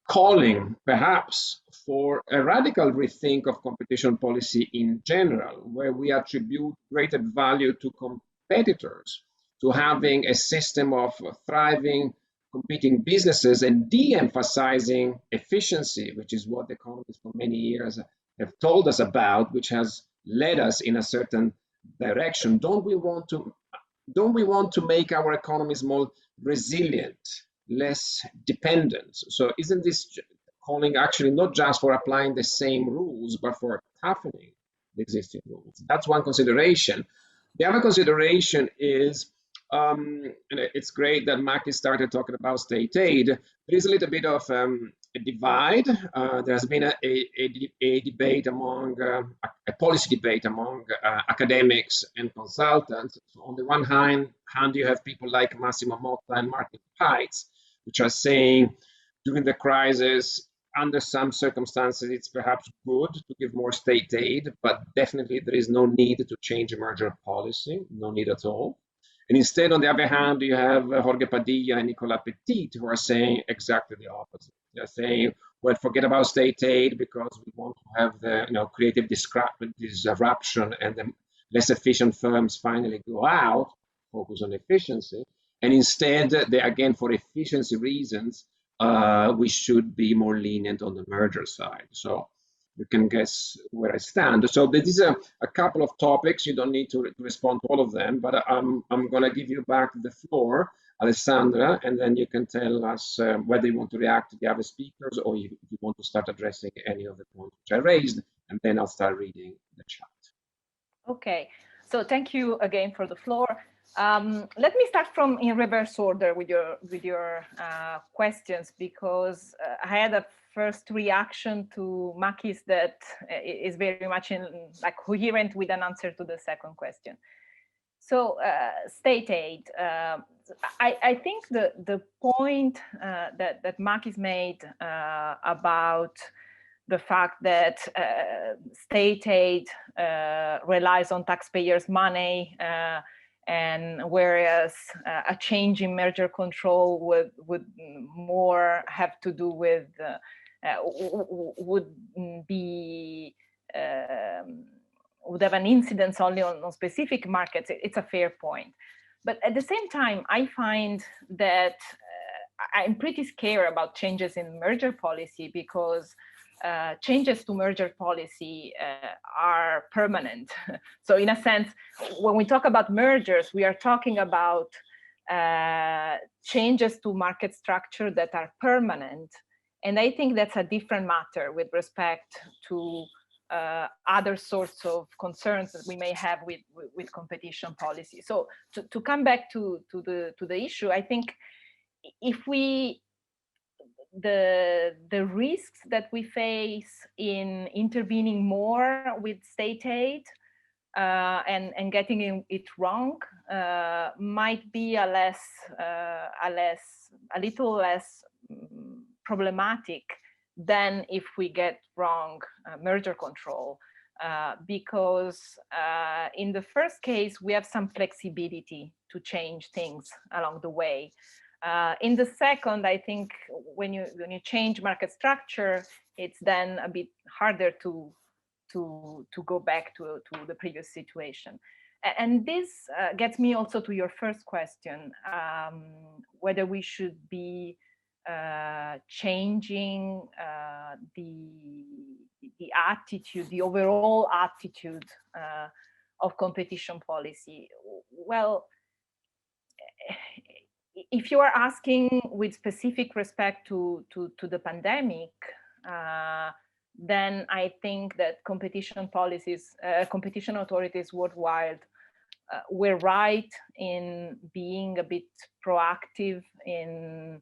calling perhaps for a radical rethink of competition policy in general, where we attribute greater value to competitors, to having a system of thriving, competing businesses, and de-emphasizing efficiency, which is what economists for many years have told us about, which has led us in a certain direction? Don't we want to make our economies more resilient, less dependent? So isn't this calling actually not just for applying the same rules, but for toughening the existing rules. That's one consideration. The other consideration is, and it's great that Maki started talking about state aid. There is a little bit of a divide. There has been a debate among, a policy debate among academics and consultants. So on the one hand, you have people like Massimo Motta and Martin Peitz, which are saying during the crisis, under some circumstances, it's perhaps good to give more state aid, but definitely there is no need to change merger policy, no need at all. And instead, on the other hand, you have Jorge Padilla and Nicolas Petit, who are saying exactly the opposite. They're saying, well, forget about state aid because we want to have the creative disruption and the less efficient firms finally go out, focus on efficiency. And instead, they again, for efficiency reasons, we should be more lenient on the merger side. So you can guess where I stand. So this is a couple of topics. You don't need to respond to all of them, but I'm going to give you back the floor, Alessandra, and then you can tell us whether you want to react to the other speakers or if you want to start addressing any of the points which I raised, and then I'll start reading the chat. Okay, so thank you again for the floor. Let me start from in reverse order with your questions, because I had a first reaction to Maki's that is very much coherent with an answer to the second question. So state aid, I think the point that Maki's made about the fact that state aid relies on taxpayers' money, and whereas a change in merger control would more have to do with would have an incidence only on specific markets. It's a fair point, but at the same time, I find that I'm pretty scared about changes in merger policy, because changes to merger policy are permanent. So in a sense, when we talk about mergers, we are talking about changes to market structure that are permanent. And I think that's a different matter with respect to other sorts of concerns that we may have with competition policy. So to come back to the issue, I think if the risks that we face in intervening more with state aid and getting it wrong might be a little less problematic than if we get wrong merger control, because in the first case we have some flexibility to change things along the way. In the second, I think when you change market structure, it's then a bit harder to go back to the previous situation. And this gets me also to your first question, whether we should be changing the attitude, the overall attitude of competition policy. Well, if you are asking with specific respect to the pandemic, then I think that competition policies, competition authorities worldwide were right in being a bit proactive in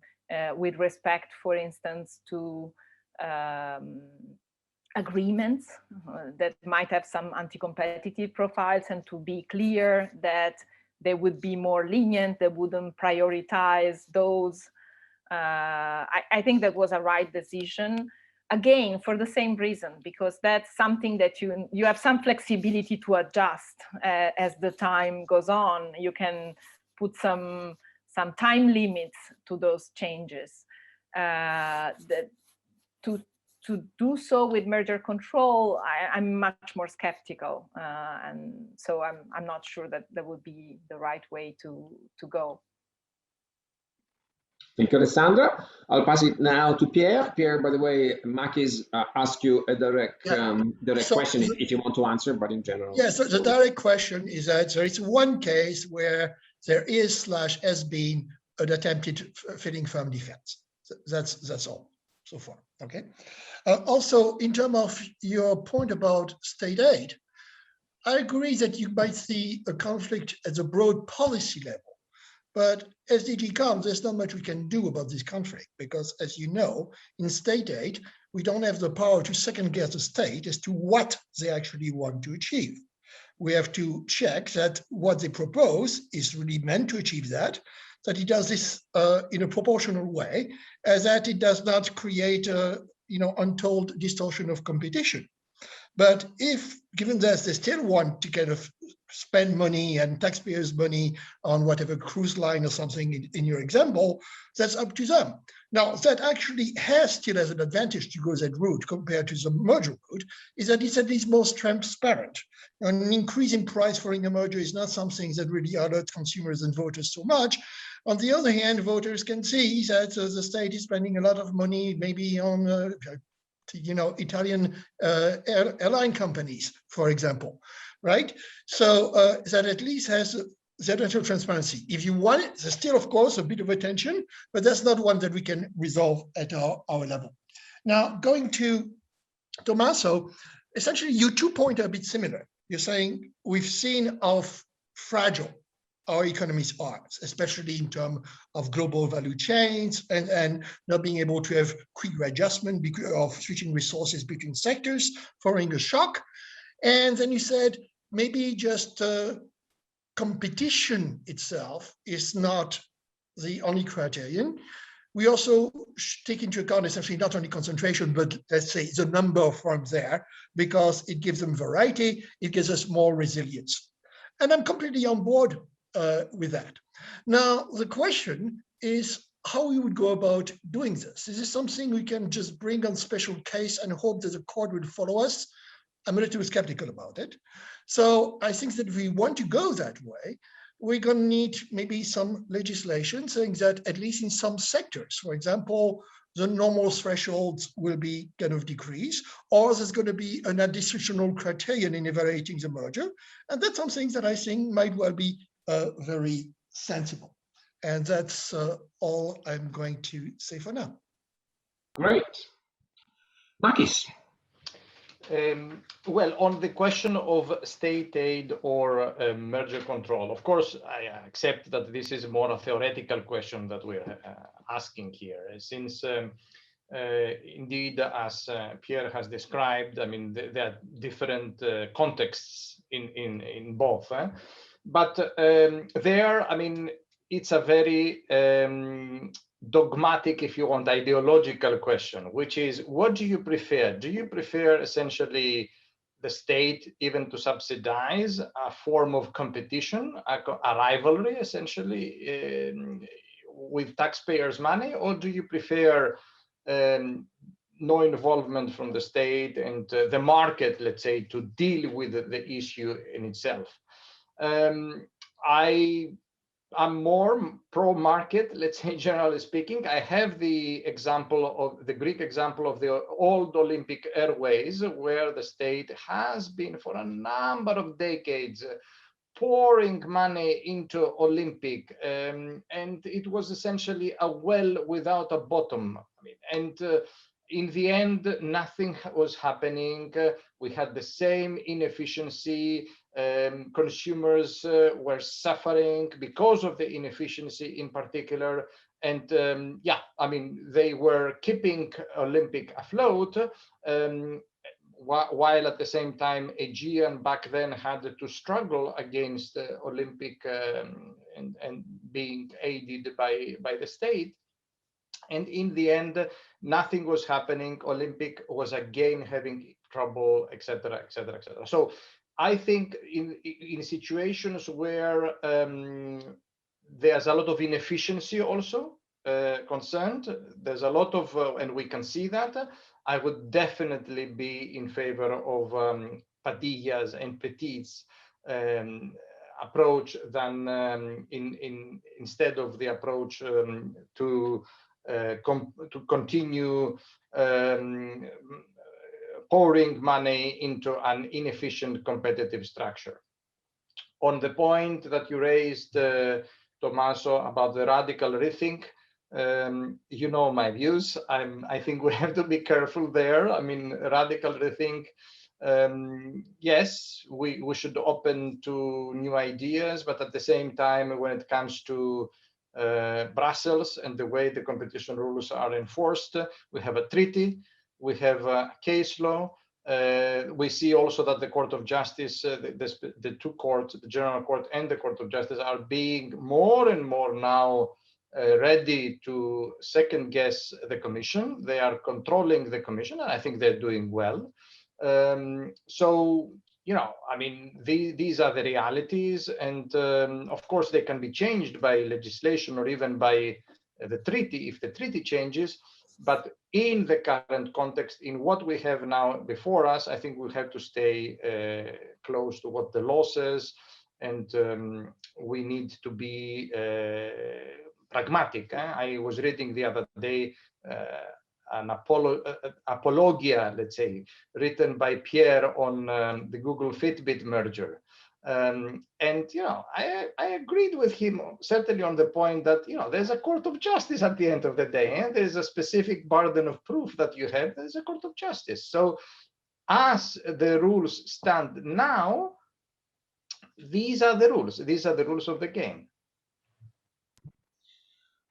with respect, for instance, to agreements that might have some anti-competitive profiles, and to be clear that they would be more lenient, they wouldn't prioritize those. I think that was a right decision. Again, for the same reason, because that's something that you have some flexibility to adjust as the time goes on. You can put some time limits to those changes. To do so with merger control, I'm much more skeptical, and so I'm not sure that that would be the right way to go. Thank you, Alessandra. I'll pass it now to Pierre. Pierre, by the way, Maki's asked you a direct question if you want to answer, but in general. Yes, so the direct question is that there is one case where there is / has been an attempted fitting firm defense. That's all. so far. Okay. Also, in terms of your point about state aid, I agree that you might see a conflict at the broad policy level. But as DG comes, there's not much we can do about this conflict because, as you know, in state aid, we don't have the power to second guess the state as to what they actually want to achieve. We have to check that what they propose is really meant to achieve that it does this in a proportional way, that it does not create a untold distortion of competition. But if, given that they still want to kind of spend money and taxpayers' money on whatever cruise line or something in your example, that's up to them. Now, that actually still has an advantage to go that route compared to the merger route, is that it's at least more transparent. An increase in price following a merger is not something that really alerts consumers and voters so much. On the other hand, voters can see that the state is spending a lot of money, maybe on Italian airline companies, for example, right? So that at least has that actual transparency. If you want it, there's still, of course, a bit of a tension, but that's not one that we can resolve at our level. Now, going to Tommaso, essentially, you two points are a bit similar. You're saying we've seen how fragile our economies are, especially in terms of global value chains and not being able to have quick readjustment because of switching resources between sectors following a shock. And then you said maybe just competition itself is not the only criterion. We also take into account essentially not only concentration, but let's say the number of firms there, because it gives them variety, it gives us more resilience. And I'm completely on board with that. Now, the question is how we would go about doing this. Is this something we can just bring on special case and hope that the court will follow us? I'm a little skeptical about it. So I think that if we want to go that way, we're going to need maybe some legislation saying that at least in some sectors, for example, the normal thresholds will be kind of decreased, or there's going to be an additional criterion in evaluating the merger. And that's something that I think might well be very sensible. And that's all I'm going to say for now. Great. Makis. Well, on the question of state aid or merger control, of course, I accept that this is more a theoretical question that we're asking here, since indeed, as Pierre has described, I mean, there are different contexts in both. But there, I mean, it's a very dogmatic, if you want, ideological question, which is, what do you prefer? Do you prefer essentially the state even to subsidize a form of competition, a rivalry, essentially, with taxpayers' money, or do you prefer no involvement from the state and the market, let's say, to deal with the issue in itself? I'm more pro-market, let's say, generally speaking. I have the Greek example of the old Olympic Airways, where the state has been for a number of decades pouring money into Olympic, and it was essentially a well without a bottom. I mean, and in the end, nothing was happening. We had the same inefficiency. Consumers were suffering because of the inefficiency in particular. And yeah, I mean, they were keeping Olympic afloat, while at the same time, Aegean back then had to struggle against Olympic and being aided by the state. And in the end, nothing was happening. Olympic was again having trouble, etc., etc., etc. So I think in situations where there's a lot of inefficiency also concerned, there's a lot of, and we can see that, I would definitely be in favor of Padilla's and Petit's approach than instead of the approach to continue pouring money into an inefficient competitive structure. On the point that you raised, Tommaso, about the radical rethink, You know my views. I think we have to be careful there. I mean, radical rethink. Yes, we should open to new ideas, but at the same time, when it comes to Brussels and the way the competition rules are enforced, we have a treaty, we have a case law. We see also that the Court of Justice, the two courts, the General Court and the Court of Justice, are being more and more now ready to second guess the Commission. They are controlling the Commission, and I think they're doing well. So, you know, I mean, these are the realities, and of course they can be changed by legislation or even by the treaty if the treaty changes. But in the current context, in what we have now before us, I think we have to stay close to what the law says, and we need to be pragmatic. I was reading the other day an apologia, let's say, written by Pierre on the Google Fitbit merger. And, you know, I agreed with him, certainly on the point that, you know, there's a court of justice at the end of the day, and there's a specific burden of proof that you have, there's a court of justice. So as the rules stand now, these are the rules. These are the rules of the game.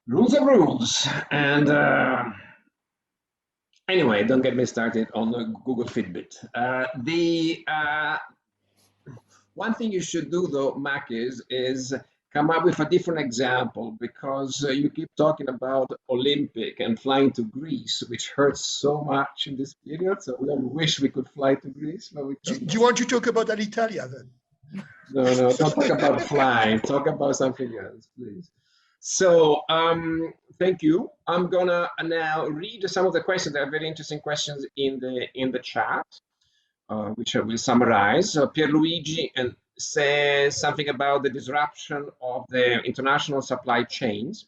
Rules are rules. And anyway, don't get me started on the Google Fitbit. One thing you should do, though, Makis, is come up with a different example, because you keep talking about Olympic and flying to Greece, which hurts so much in this period. So we all wish we could fly to Greece, but we can't. Do you want to talk about Alitalia then? No, don't talk about flying. Talk about something else, please. So thank you. I'm gonna now read some of the questions. There are very interesting questions in the chat. Which I will summarize. Pierluigi says something about the disruption of the international supply chains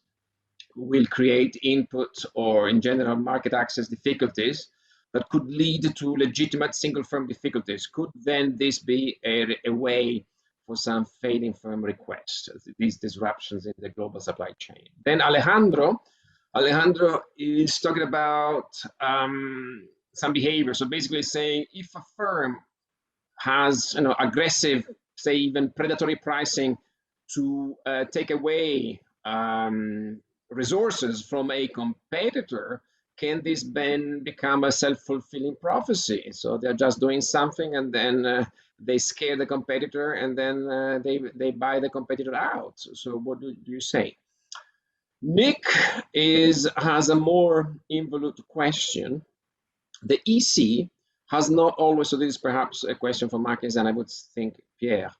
will create input or, in general, market access difficulties that could lead to legitimate single firm difficulties. Could then this be a way for some failing firm requests, these disruptions in the global supply chain? Then Alejandro is talking about some behavior. So basically saying, if a firm has, you know, aggressive, say even predatory pricing to take away resources from a competitor, can this then become a self-fulfilling prophecy? So they're just doing something, and then they scare the competitor, and then they buy the competitor out. So what do you say? Nick has a more involute question. The EC has not always, so this is perhaps a question for Makis, and I would think Pierre.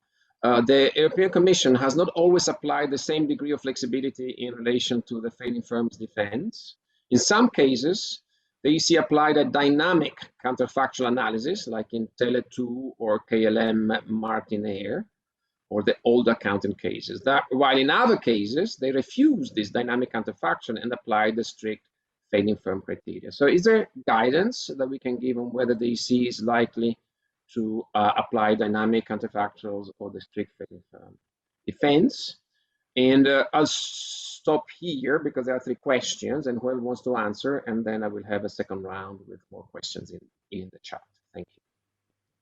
The European Commission has not always applied the same degree of flexibility in relation to the failing firm's defense. In some cases, the EC applied a dynamic counterfactual analysis, like in Tele2 or KLM Martinair, or the old accounting cases. While in other cases, they refused this dynamic counterfactual and applied the strict failing firm criteria. So is there guidance that we can give on whether the EC is likely to apply dynamic counterfactuals or the strict failing firm defense? And I'll stop here because there are 3 questions, and whoever wants to answer, and then I will have a second round with more questions in the chat. Thank you.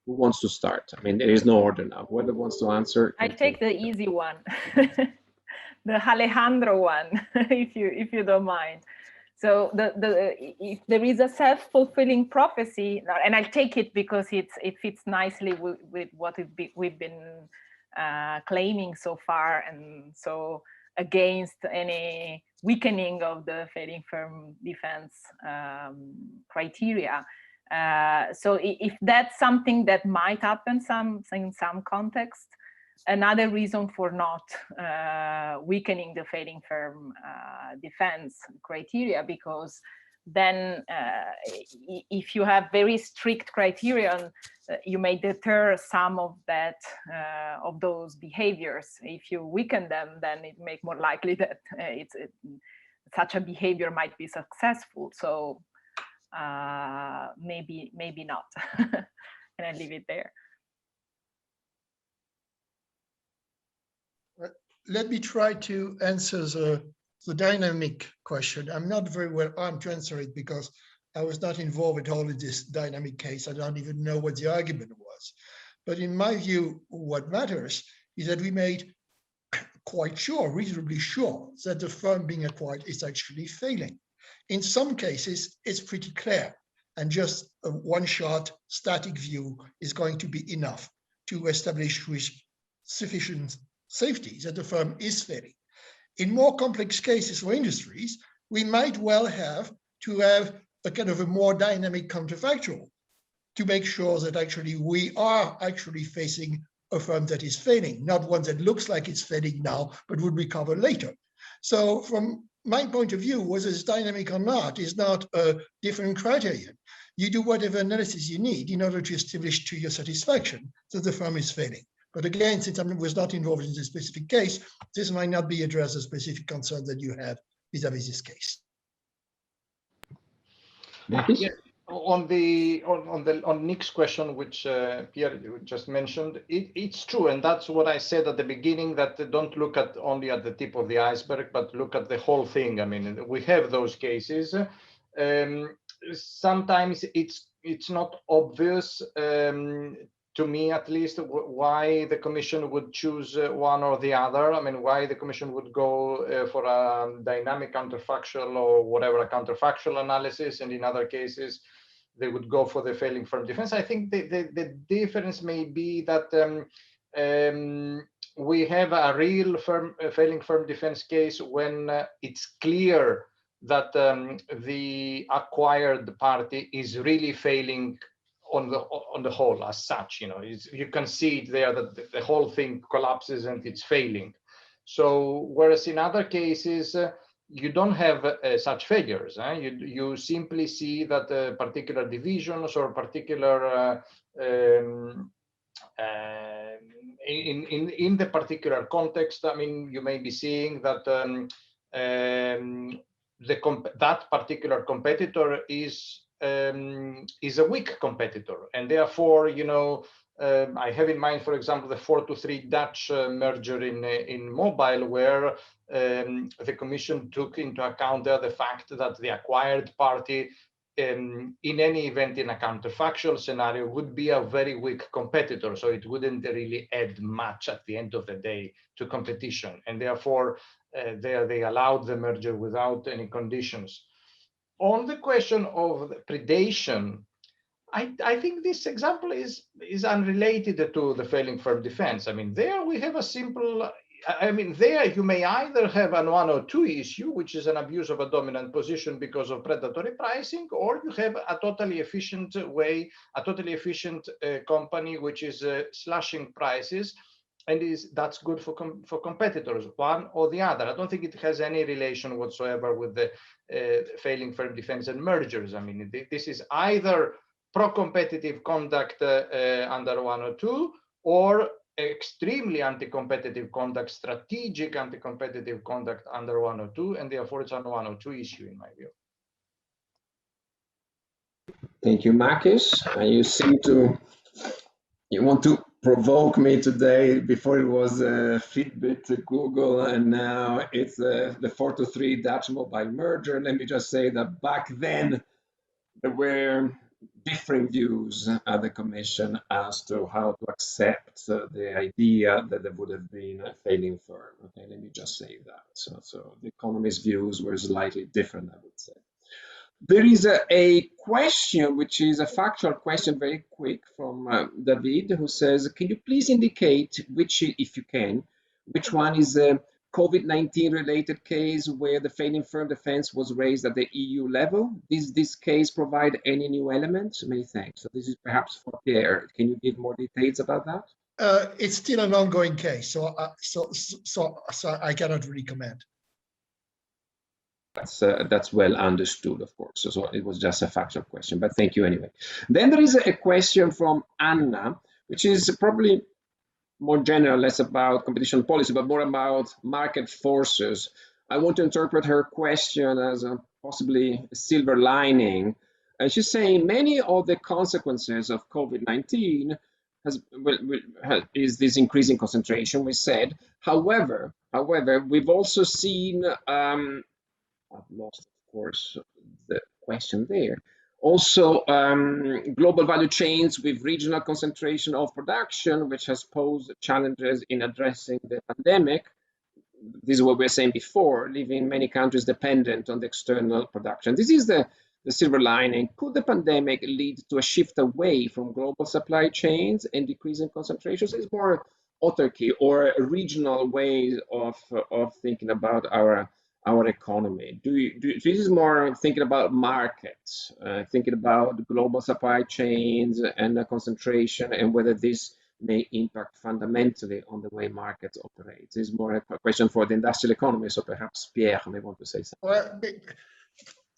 Who wants to start? I mean, there is no order now. Whoever wants to answer. I take the easy one, the Alejandro one, if you don't mind. So if there is a self-fulfilling prophecy, and I'll take it because it fits nicely with what we've been claiming so far, and so against any weakening of the failing firm defense criteria. So if that's something that might happen in some context, another reason for not weakening the failing firm defense criteria, because then if you have very strict criterion, you may deter some of those behaviors. If you weaken them, then it makes more likely that such a behavior might be successful. So maybe not. And I leave it there. Let me try to answer the dynamic question, I'm not very well armed to answer it because I was not involved at all in this dynamic case. I don't even know what the argument was. But in my view, what matters is that we made quite sure, reasonably sure, that the firm being acquired is actually failing. In some cases, it's pretty clear, and just a one-shot static view is going to be enough to establish with sufficient safety that the firm is failing. In more complex cases for industries, we might well have to have a kind of a more dynamic counterfactual to make sure that actually we are actually facing a firm that is failing, not one that looks like it's failing now, but would recover later. So from my point of view, whether it's dynamic or not is not a different criterion. You do whatever analysis you need in order to establish to your satisfaction that the firm is failing. But again, since I was not involved in this specific case, this might not be addressed a specific concern that you have vis-a-vis this case. Yeah. On Nick's question, which Pierre just mentioned, it's true, and that's what I said at the beginning, that don't look at only at the tip of the iceberg, but look at the whole thing. I mean, we have those cases. Sometimes it's not obvious, to me at least, why the Commission would choose one or the other. I mean, why the Commission would go for a dynamic counterfactual or whatever, a counterfactual analysis, and in other cases, they would go for the failing firm defense. I think the difference may be that we have a real failing firm defense case when it's clear that the acquired party is really failing on the whole as such. You know, you can see it there that the whole thing collapses and it's failing. So whereas in other cases you don't have such failures. You simply see that particular divisions or particular in the particular context, I mean, you may be seeing that that particular competitor is a weak competitor, and therefore, you know, I have in mind, for example, the 4-3 Dutch merger in mobile, where the Commission took into account there the fact that the acquired party, in any event in a counterfactual scenario, would be a very weak competitor, so it wouldn't really add much at the end of the day to competition, and therefore there they allowed the merger without any conditions. On the question of predation, I think this example is unrelated to the failing firm defense. I mean, there we have a simple, I mean, there you may either have an 102 issue, which is an abuse of a dominant position because of predatory pricing, or you have a totally efficient way, a totally efficient company which is slashing prices, and that's good for competitors, one or the other. I don't think it has any relation whatsoever with the failing firm defense and mergers. I mean, this is either pro-competitive conduct under 102 or extremely anti-competitive conduct, strategic anti-competitive conduct under 102, and therefore it's a 102 issue in my view. Thank you, Makis. You seem to, you want to provoke me today. Before it was Fitbit, Google, and now it's the 4-3 Dutch mobile merger. Let me just say that back then there were different views at the Commission as to how to accept the idea that there would have been a failing firm. Okay, let me just say that. So the Economist views were slightly different, I would say. There is a question, which is a factual question, very quick, from David, who says, can you please indicate which, if you can, which one is a COVID-19 related case where the failing firm defense was raised at the EU level? Does this case provide any new elements? Many thanks. So this is perhaps for Pierre. Can you give more details about that? It's still an ongoing case, so I cannot really comment. That's well understood, of course. So it was just a factual question, but thank you anyway. Then there is a question from Anna, which is probably more general, less about competition policy, but more about market forces. I want to interpret her question as a possibly silver lining. And she's saying many of the consequences of COVID-19 is this increasing concentration, we said. However, However, we've also seen, I've lost, of course, the question there. Also, global value chains with regional concentration of production, which has posed challenges in addressing the pandemic. This is what we were saying before, leaving many countries dependent on the external production. This is the silver lining. Could the pandemic lead to a shift away from global supply chains and decreasing concentrations? It's more autarky or regional ways of thinking about our economy. This is more thinking about markets, thinking about global supply chains and the concentration, and whether this may impact fundamentally on the way markets operate. This is more a question for the industrial economy, so perhaps Pierre may want to say something. Well,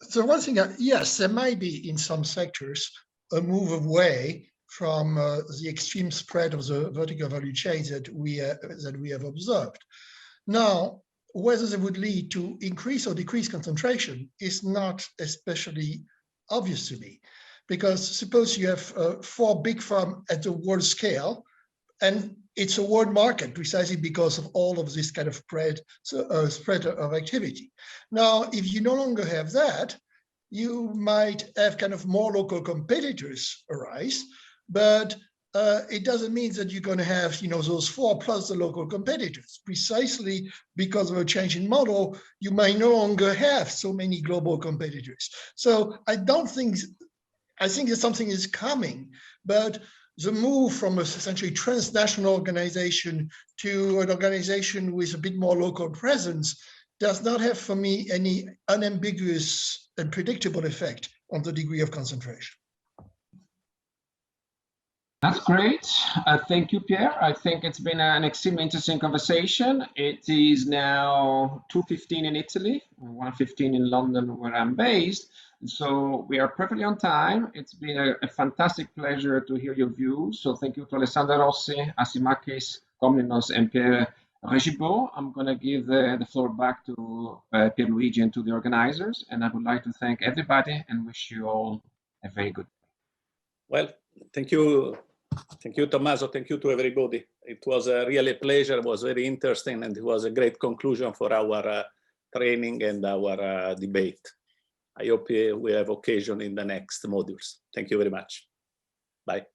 so one thing, yes, there might be in some sectors a move away from the extreme spread of the vertical value chains that we have observed. Now, whether they would lead to increase or decrease concentration is not especially obvious to me, because suppose you have 4 big firms at the world scale, and it's a world market precisely because of all of this kind of spread of activity. Now, if you no longer have that, you might have kind of more local competitors arise, but it doesn't mean that you're going to have, those 4 plus the local competitors. Precisely because of a change in model, you might no longer have so many global competitors. So I think that something is coming, but the move from a essentially transnational organization to an organization with a bit more local presence does not have, for me, any unambiguous and predictable effect on the degree of concentration. That's great. Thank you, Pierre. I think it's been an extremely interesting conversation. It is now 2:15 in Italy, 1:15 in London, where I'm based. So we are perfectly on time. It's been a fantastic pleasure to hear your views. So thank you to Alessandra Rossi, Assimakis Komninos, and Pierre Régibeau. I'm going to give the floor back to Pierluigi and to the organizers. And I would like to thank everybody and wish you all a very good day. Well, thank you. Thank you, Tommaso. Thank you to everybody. It was really a pleasure. It was very interesting, and it was a great conclusion for our training and our debate. I hope we have occasion in the next modules. Thank you very much. Bye.